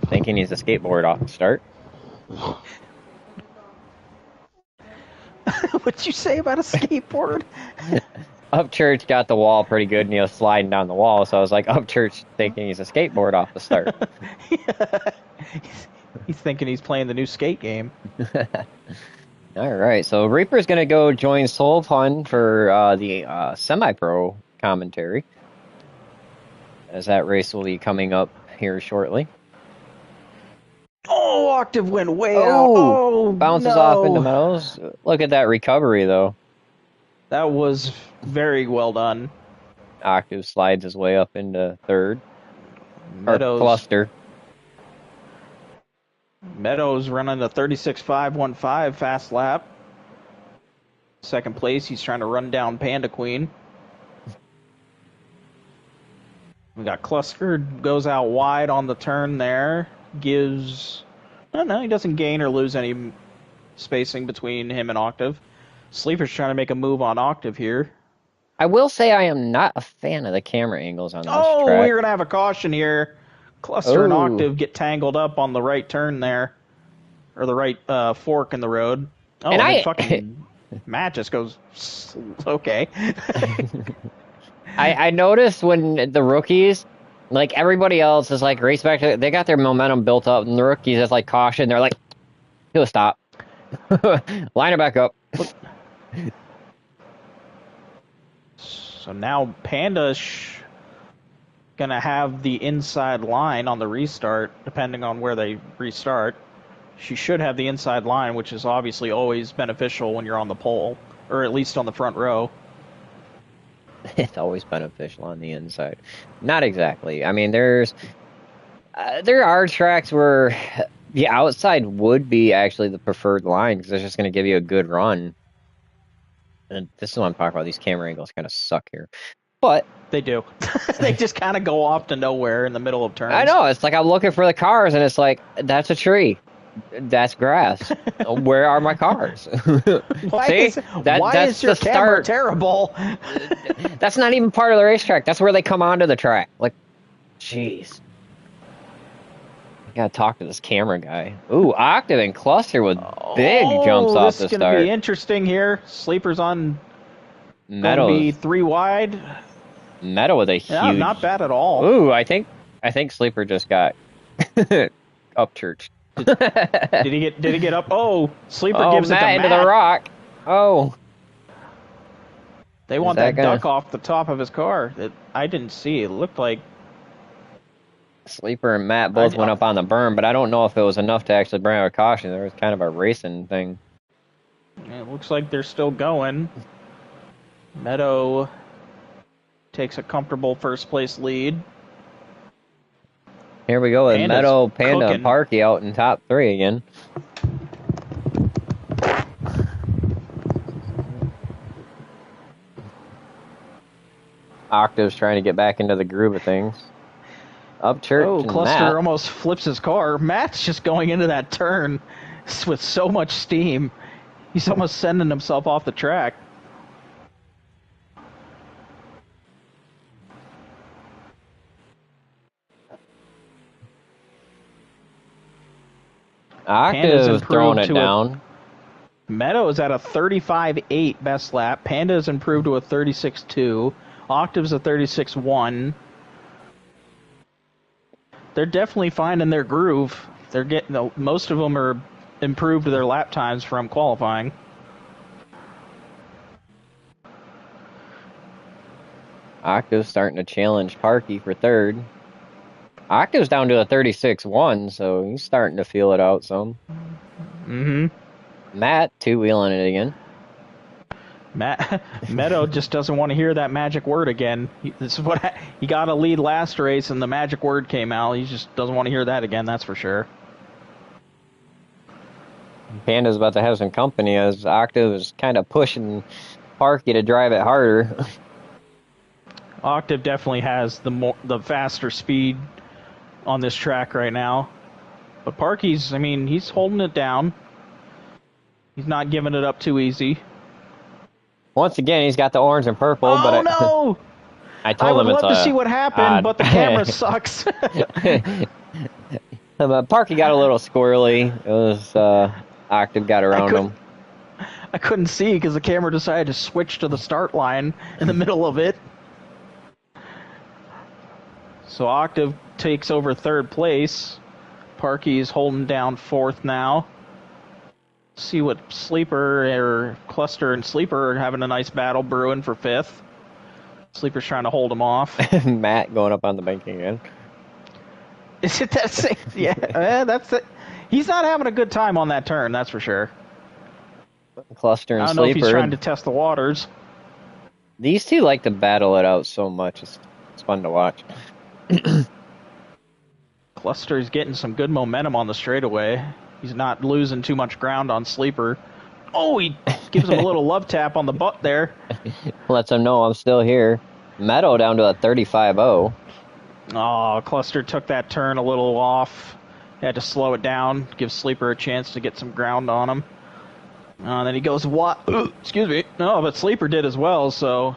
Thinking he's a skateboard off the start. What'd you say about a skateboard? Upchurch got the wall pretty good and he was sliding down the wall, so I was like, Upchurch thinking he's a skateboard off the start. He's thinking he's playing the new skate game. All right, so Reaper's going to go join Soul Fun for the semi-pro commentary, as that race will be coming up here shortly. Oh, Octave went way out. Oh, bounces no. off into Meadows. Look at that recovery, though. That was very well done. Octave slides his way up into third. Meadows. Cluster. Meadows running a 36.515 fast lap. Second place, he's trying to run down Panda Queen. We got Cluster, goes out wide on the turn there. Gives... No, he doesn't gain or lose any spacing between him and Octave. Sleeper's trying to make a move on Octave here. I will say I am not a fan of the camera angles on this track. Oh, we're going to have a caution here. Cluster and Octave get tangled up on the right turn there. Or the right fork in the road. Oh, and fucking Matt just goes, okay. I noticed when the rookies, like everybody else is like race back to, they got their momentum built up, and the rookies is like caution. They're like, do a stop. Line it back up. So now Panda's gonna have the inside line on the restart, depending on where they restart. She should have the inside line, which is obviously always beneficial when you're on the pole, or at least on the front row. It's always beneficial on the inside. Not exactly. I mean, there are tracks where the outside would be actually the preferred line because it's just going to give you a good run. And this is what I'm talking about. These camera angles kind of suck here. But they do. They just kind of go off to nowhere in the middle of turns. I know. It's like I'm looking for the cars, and it's like, that's a tree. That's grass. Where are my cars? Why See? Is your camera terrible? That's not even part of the racetrack. That's where they come onto the track. Like, jeez. I gotta talk to this camera guy. Ooh, Octave and Cluster with big jumps off the start. This is gonna be interesting here. Sleeper's on Meadows. Gonna be 3 wide. Meadow with a huge... Yeah, not bad at all. Ooh, I think Sleeper just got upchurched. Did he get up? Oh, Sleeper gives it to Matt. Into the rock. Oh. They want that duck off the top of his car that I didn't see. It looked like Sleeper and Matt both went up on the berm, but I don't know if it was enough to actually bring out a caution. There was kind of a racing thing. It looks like they're still going. Meadow takes a comfortable first place lead. Here we go with Meadow, Panda, and Parky out in top 3 again. Octave's trying to get back into the groove of things. Upchurch Oh, and Cluster Matt. almost flips his car. Matt's just going into that turn with so much steam. He's almost sending himself off the track. Panda's Octave throwing improved it to down. Meadow is at a 35.8 best lap. Panda's improved to a 36.2. Octave's a 36.1. They're definitely finding their groove. They're getting most of them are improved their lap times from qualifying. Octave's starting to challenge Parky for third. Octave's down to a 36.1, so he's starting to feel it out some. Mm-hmm. Matt two-wheeling it again. Meadow just doesn't want to hear that magic word again. This is what he got a lead last race, and the magic word came out. He just doesn't want to hear that again. That's for sure. Panda's about to have some company as Octave is kind of pushing Parky to drive it harder. Octave definitely has the faster speed on this track right now, but Parky's, I mean, he's holding it down. He's not giving it up too easy. Once again, he's got the orange and purple, Oh, but no! I told him would it's love to see what happened, but the camera sucks. Parky got a little squirrely. It was Octave got around him. I couldn't see because the camera decided to switch to the start line in the middle of it. So Octave takes over third place. Parky's holding down fourth now. See what Sleeper or Cluster and Sleeper are having a nice battle brewing for fifth. Sleeper's trying to hold him off. Matt going up on the bank again. Is it that same? Yeah, that's it. He's not having a good time on that turn, that's for sure. Cluster and I don't know Sleeper. if he's trying to test the waters. These two like to battle it out so much. It's fun to watch. Cluster's getting some good momentum on the straightaway. He's not losing too much ground on Sleeper. Oh, he gives him a little love tap on the butt there. Lets him know I'm still here. Meadow down to a 35.0. Oh, Cluster took that turn a little off. Had to slow it down, give Sleeper a chance to get some ground on him. And then he goes, what? Excuse me. No, but Sleeper did as well, so...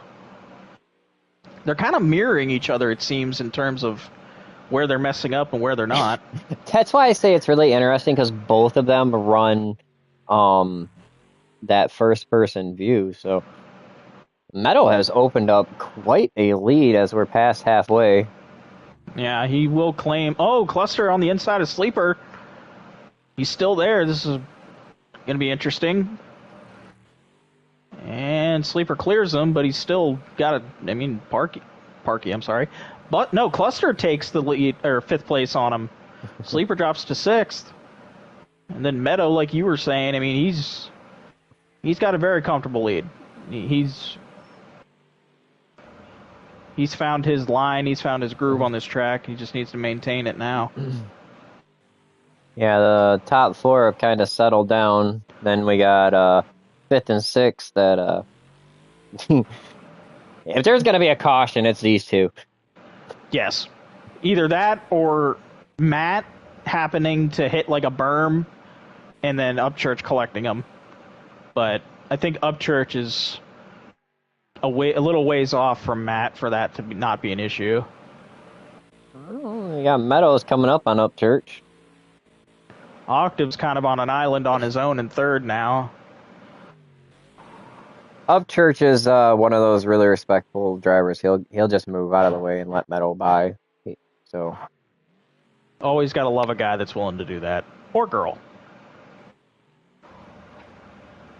They're kind of mirroring each other, it seems, in terms of where they're messing up and where they're not. That's why I say it's really interesting, because both of them run that first-person view. So Meadow has opened up quite a lead as we're past halfway. Yeah, he will claim... Oh, Cluster on the inside of Sleeper. He's still there. This is going to be interesting. And Sleeper clears him, but he's still got a... I mean, Parky, I'm sorry. But, no, Cluster takes the lead, or fifth place on him. Sleeper drops to sixth. And then Meadow, like you were saying, I mean, he's got a very comfortable lead. He's found his line. He's found his groove on this track. He just needs to maintain it now. Yeah, the top four have kind of settled down. Then we got fifth and sixth that... if there's going to be a caution, it's these two. Yes. Either that or Matt happening to hit like a berm and then Upchurch collecting him. But I think Upchurch is a little ways off from Matt for that to not be an issue. Oh, you got Meadows coming up on Upchurch. Octave's kind of on an island on his own in third now. Upchurch is one of those really respectful drivers. He'll just move out of the way and let Meadow by. So Always got to love a guy that's willing to do that. Or girl.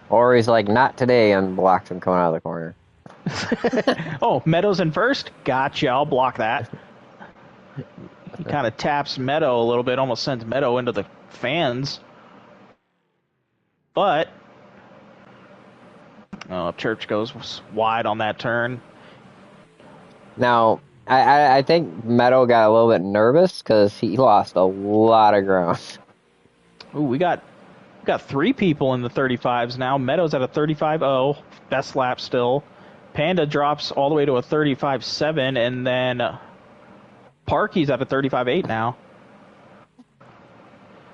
Or he's like, not today, and blocks him coming out of the corner. Oh, Meadows in first? Gotcha, I'll block that. He kind of taps Meadow a little bit, almost sends Meadow into the fans. But Church goes wide on that turn. Now, I think Meadow got a little bit nervous because he lost a lot of ground. Ooh, we got three people in the 35s now. Meadows at a 35.0, best lap still. Panda drops all the way to a 35.7, and then Parky's at a 35.8 now.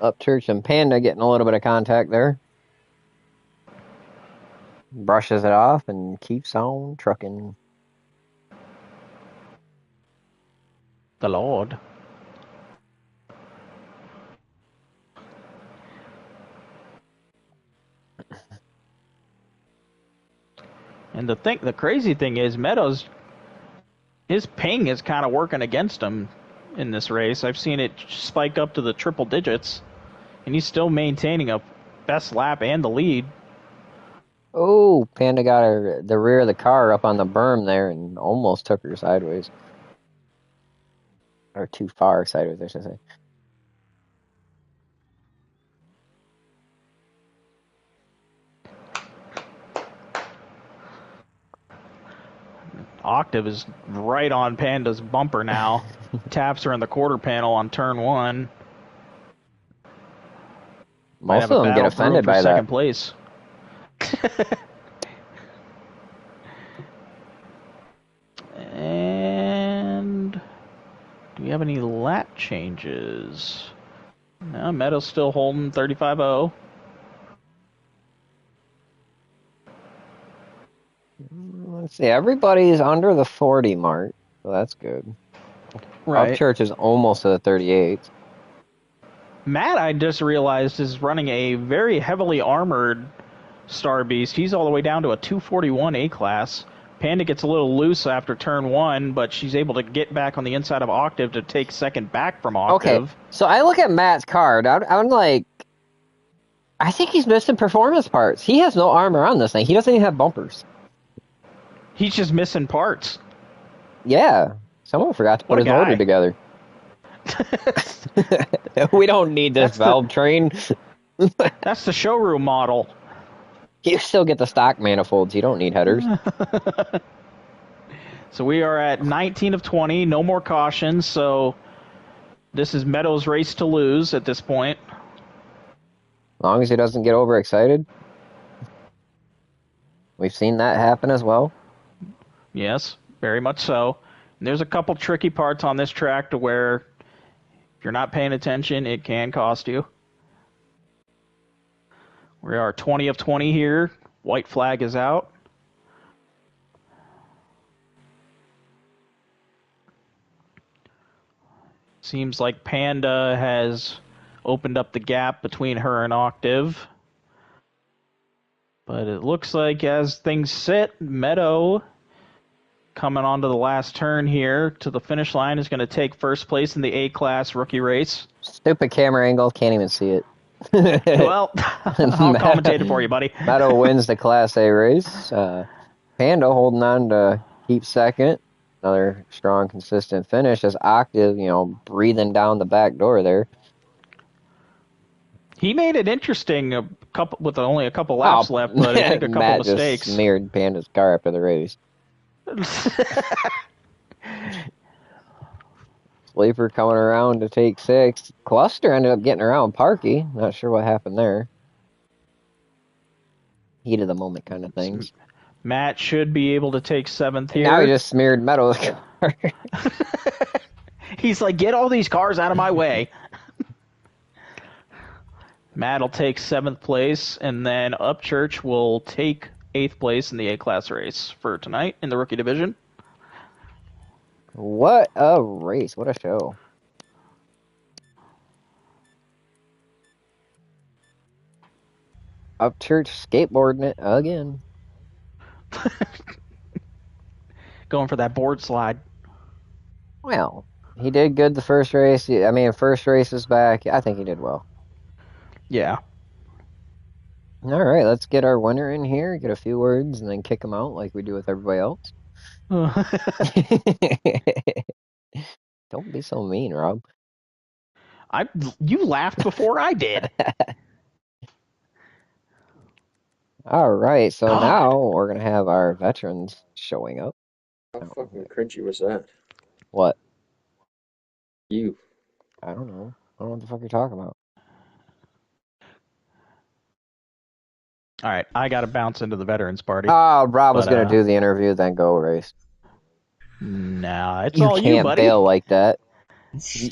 Upchurch and Panda getting a little bit of contact there. Brushes it off and keeps on trucking. The Lord. And the crazy thing is, Meadows, his ping is kind of working against him in this race. I've seen it spike up to the triple digits, and he's still maintaining a best lap and the lead. Oh, Panda got the rear of the car up on the berm there and almost took her sideways. Or too far sideways, I should say. Octave is right on Panda's bumper now. Taps her in the quarter panel on turn 1. Most of them get offended by that. Second place. And do we have any lap changes? No, Meadows still holding 35.0. Let's see, everybody's under the 40 mark, so that's good. Right. Upchurch is almost to the 38. Matt, I just realized, is running a very heavily armored Star Beast. He's all the way down to a 241 A-class. Panda gets a little loose after turn 1, but she's able to get back on the inside of Octave to take second back from Octave. Okay, so I look at Matt's card. I'm like, I think he's missing performance parts. He has no armor on this thing. He doesn't even have bumpers. He's just missing parts. Yeah, someone forgot to put his order together. We don't need this valve train. That's the showroom model. You still get the stock manifolds. You don't need headers. So we are at 19 of 20. No more cautions. So this is Meadows' race to lose at this point. As long as he doesn't get overexcited. We've seen that happen as well. Yes, very much so. And there's a couple tricky parts on this track to where if you're not paying attention, it can cost you. We are 20 of 20 here. White flag is out. Seems like Panda has opened up the gap between her and Octave. But it looks like as things sit, Meadow coming onto the last turn here to the finish line is going to take first place in the A-Class rookie race. Stupid camera angle, can't even see it. Well, I'll commentate it for you, buddy. Meadow wins the Class A race. Panda holding on to keep second. Another strong, consistent finish as Octave, breathing down the back door there. He made it interesting with only a couple laps left, but I think a couple Matt mistakes. Just smeared Panda's car after the race. Sleeper coming around to take 6. Cluster ended up getting around Parky. Not sure what happened there. Heat of the moment kind of things. Matt should be able to take 7th here. Now he just smeared Meadows' car. He's like, get all these cars out of my way. Matt will take 7th place, and then Upchurch will take 8th place in the A-Class race for tonight in the rookie division. What a race. What a show. Upchurch skateboarding it again. Going for that board slide. Well, he did good the first race. I mean, first race is back. I think he did well. Yeah. All right, let's get our winner in here, get a few words, and then kick him out like we do with everybody else. Don't be so mean, Rob. You laughed before I did. All right, so now we're going to have our veterans showing up. How fucking cringy was that? What? You. I don't know. I don't know what the fuck you're talking about. All right, I got to bounce into the veterans party. Oh, Rob was going to do the interview, then go race. Nah, it's You all you, can't buddy. bail like that.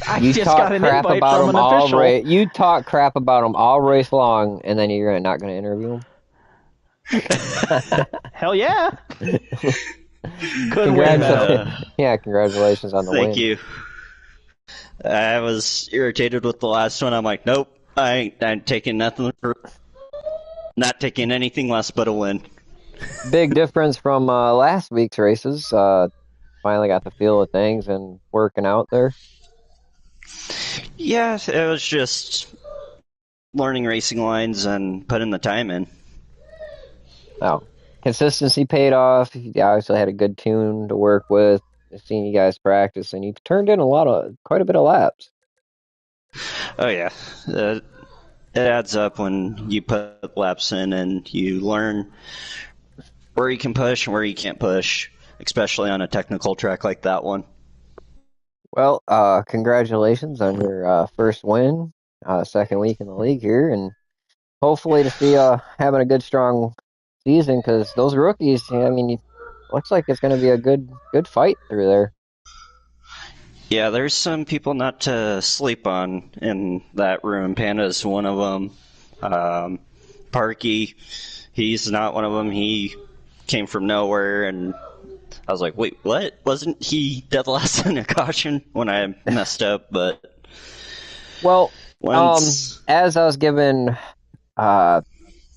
I You just talk got an crap invite about from them an all official. race. You talk crap about them all race long, and then you're not going to interview Hell yeah. them. Good win, though. Congratulations! Yeah, congratulations on the Thank win. you. I was irritated with the last one. I'm like, nope, I ain't taking nothing for, not taking anything less but a win. Big difference from last week's races. Finally got the feel of things and working out there. Yeah, it was just learning racing lines and putting the time in. Oh, consistency paid off. You obviously had a good tune to work with. I've seen you guys practice, and you've turned in quite a bit of laps. Oh yeah, it adds up when you put laps in and you learn where you can push and where you can't push, especially on a technical track like that one. Well, congratulations on your first win, second week in the league here, and hopefully to see having a good strong season because those rookies. I mean, looks like it's going to be a good fight through there. Yeah, there's some people not to sleep on in that room. Panda's one of them. Parky, he's not one of them. He came from nowhere, and I was like, wait, what? Wasn't he dead last in a caution when I messed up? But Well, once, as I was given all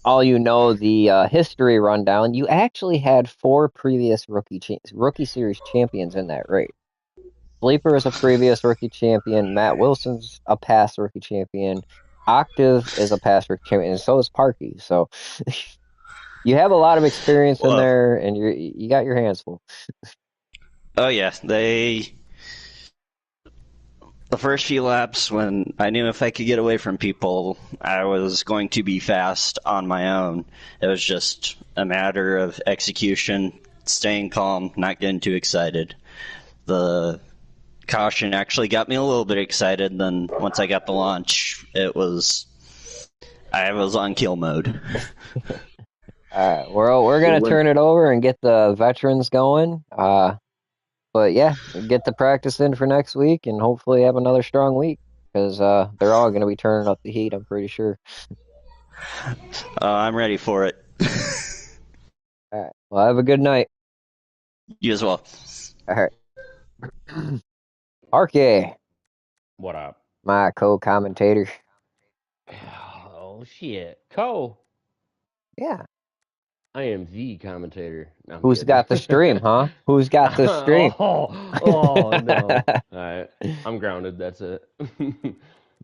the history rundown, you actually had four previous rookie series champions in that race. Sleeper is a previous rookie champion. Matt Wilson's a past rookie champion. Octave is a past rookie champion, and so is Parky. So you have a lot of experience in whoa. there, and you got your hands full. Oh yeah, the first few laps when I knew if I could get away from people, I was going to be fast on my own. It was just a matter of execution, staying calm, not getting too excited. The caution actually got me a little bit excited. Then once I got the launch, I was on kill mode. All right, we're gonna turn it over and get the veterans going. But yeah, get the practice in for next week, and hopefully have another strong week because they're all gonna be turning up the heat. I'm pretty sure. I'm ready for it. All right. Well, have a good night. You as well. All right. RK, What up? my co-commentator. Oh shit, Cole. Yeah. I am the commentator. No, I'm Who's kidding. got the stream, huh? Who's got the stream? oh no. All right, I'm grounded. That's it.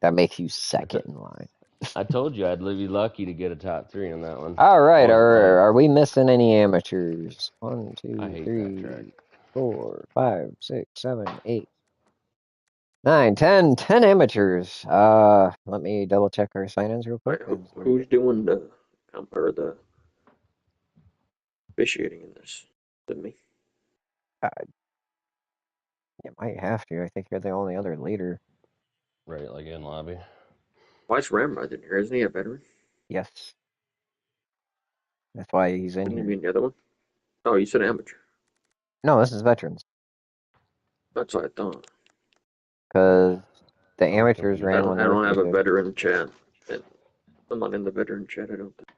That makes you second in line. I told you I'd be lucky to get a top three on that one. All right. Wasn't lying. Are we missing any amateurs? One, I two, hate that track. 3, 4, 5, 6, 7, 8, 9, 10. 10 amateurs. Let me double check our sign-ins real quick. Who's doing the or the officiating in this? Is it me? You might have to. I think you're the only other leader. Right, like in lobby. Why is Ramrod in here? Isn't he a veteran? Yes. That's why he's in Wouldn't he here. be in the other one? Oh, you said amateur. No, this is veterans. That's what I thought. Because the amateurs I ran when the don't have rookies a did. veteran chat. I'm not in the veteran chat, I don't think.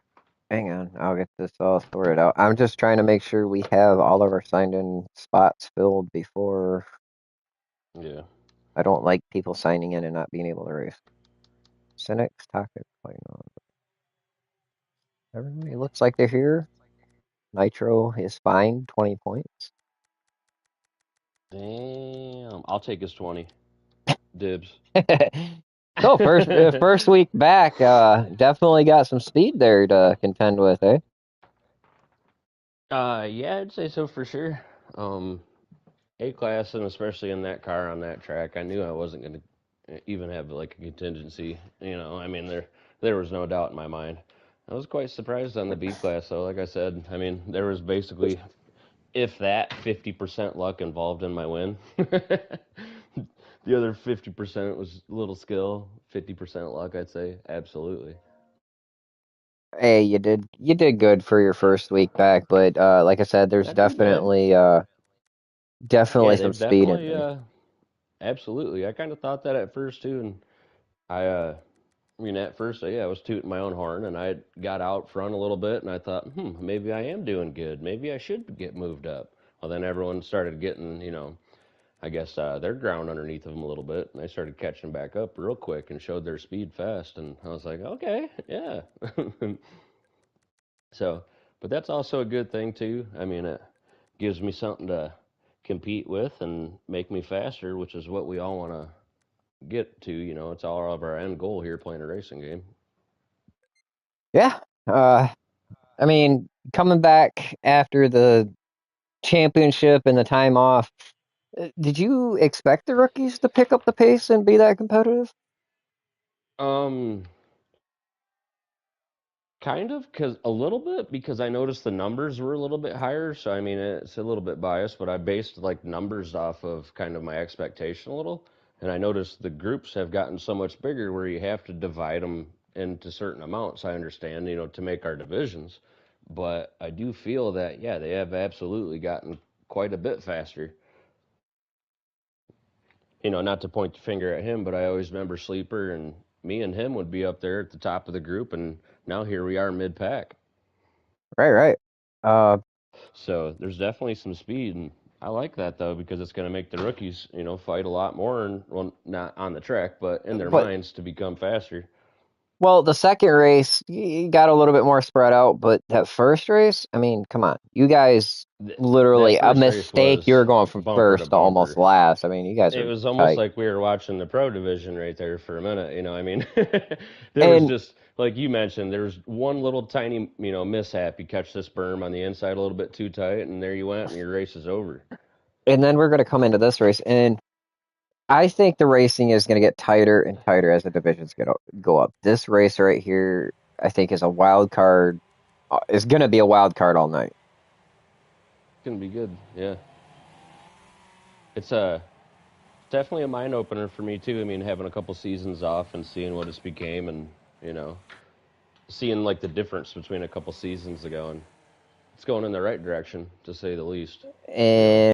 Hang on, I'll get this all sorted out. I'm just trying to make sure we have all of our signed-in spots filled before. Yeah. I don't like people signing in and not being able to race. Cynics, Toxic, everybody looks like they're here. Nitro is fine, 20 points. Damn. I'll take his 20. Dibs. So first week back, definitely got some speed there to contend with, eh? Yeah, I'd say so for sure. A class, and especially in that car on that track, I knew I wasn't going to even have like a contingency. I mean, there was no doubt in my mind. I was quite surprised on the B class, though. Like I said, I mean, there was basically, if that, 50% luck involved in my win. The other 50% was little skill, 50% luck, I'd say. Absolutely. Hey, you did good for your first week back, but like I said, there's Not too bad. definitely Yeah, definitely some they've speed in definitely there. absolutely. I kind of thought that at first too, and I mean, at first, yeah, I was tooting my own horn, and I got out front a little bit, and I thought, maybe I am doing good. Maybe I should get moved up. Well, then everyone started getting, I guess their ground underneath them a little bit, and they started catching back up real quick and showed their speed fast, and I was like, okay, yeah. So, but that's also a good thing too. I mean, it gives me something to compete with and make me faster, which is what we all want to get to. It's all of our end goal here playing a racing game. Yeah. I mean, coming back after the championship and the time off, did you expect the rookies to pick up the pace and be that competitive? Um, Kind of, cause a little bit because I noticed the numbers were a little bit higher. So I mean, it's a little bit biased, but I based like numbers off of kind of my expectation a little. And I noticed the groups have gotten so much bigger where you have to divide them into certain amounts. I understand, to make our divisions, but I do feel that yeah, they have absolutely gotten quite a bit faster. Not to point the finger at him, but I always remember Sleeper and me and him would be up there at the top of the group, and now here we are mid pack. Right. Uh, So there's definitely some speed, and I like that though because it's going to make the rookies, fight a lot more, and well, not on the track, but in their but minds to become faster. well, the second race you got a little bit more spread out, but that first race, I mean, come on, you guys That literally a first race mistake. You were was going from bumper to first to almost bumper. last. I mean, you guys It are was almost tight. like we were watching the pro division right there for a minute. I mean, there was And just like you mentioned, there was one little tiny, mishap. You catch this berm on the inside a little bit too tight, and there you went, and your race is over. then we're going to come into this race, and I think the racing is going to get tighter and tighter as the divisions go up. This race right here, I think, is a wild card. Is going to be a wild card all night. It's gonna be good. Yeah, it's a definitely a mind opener for me too. I mean, having a couple seasons off and seeing what it's became, and you know, seeing like the difference between a couple seasons ago, and it's going in the right direction to say the least. And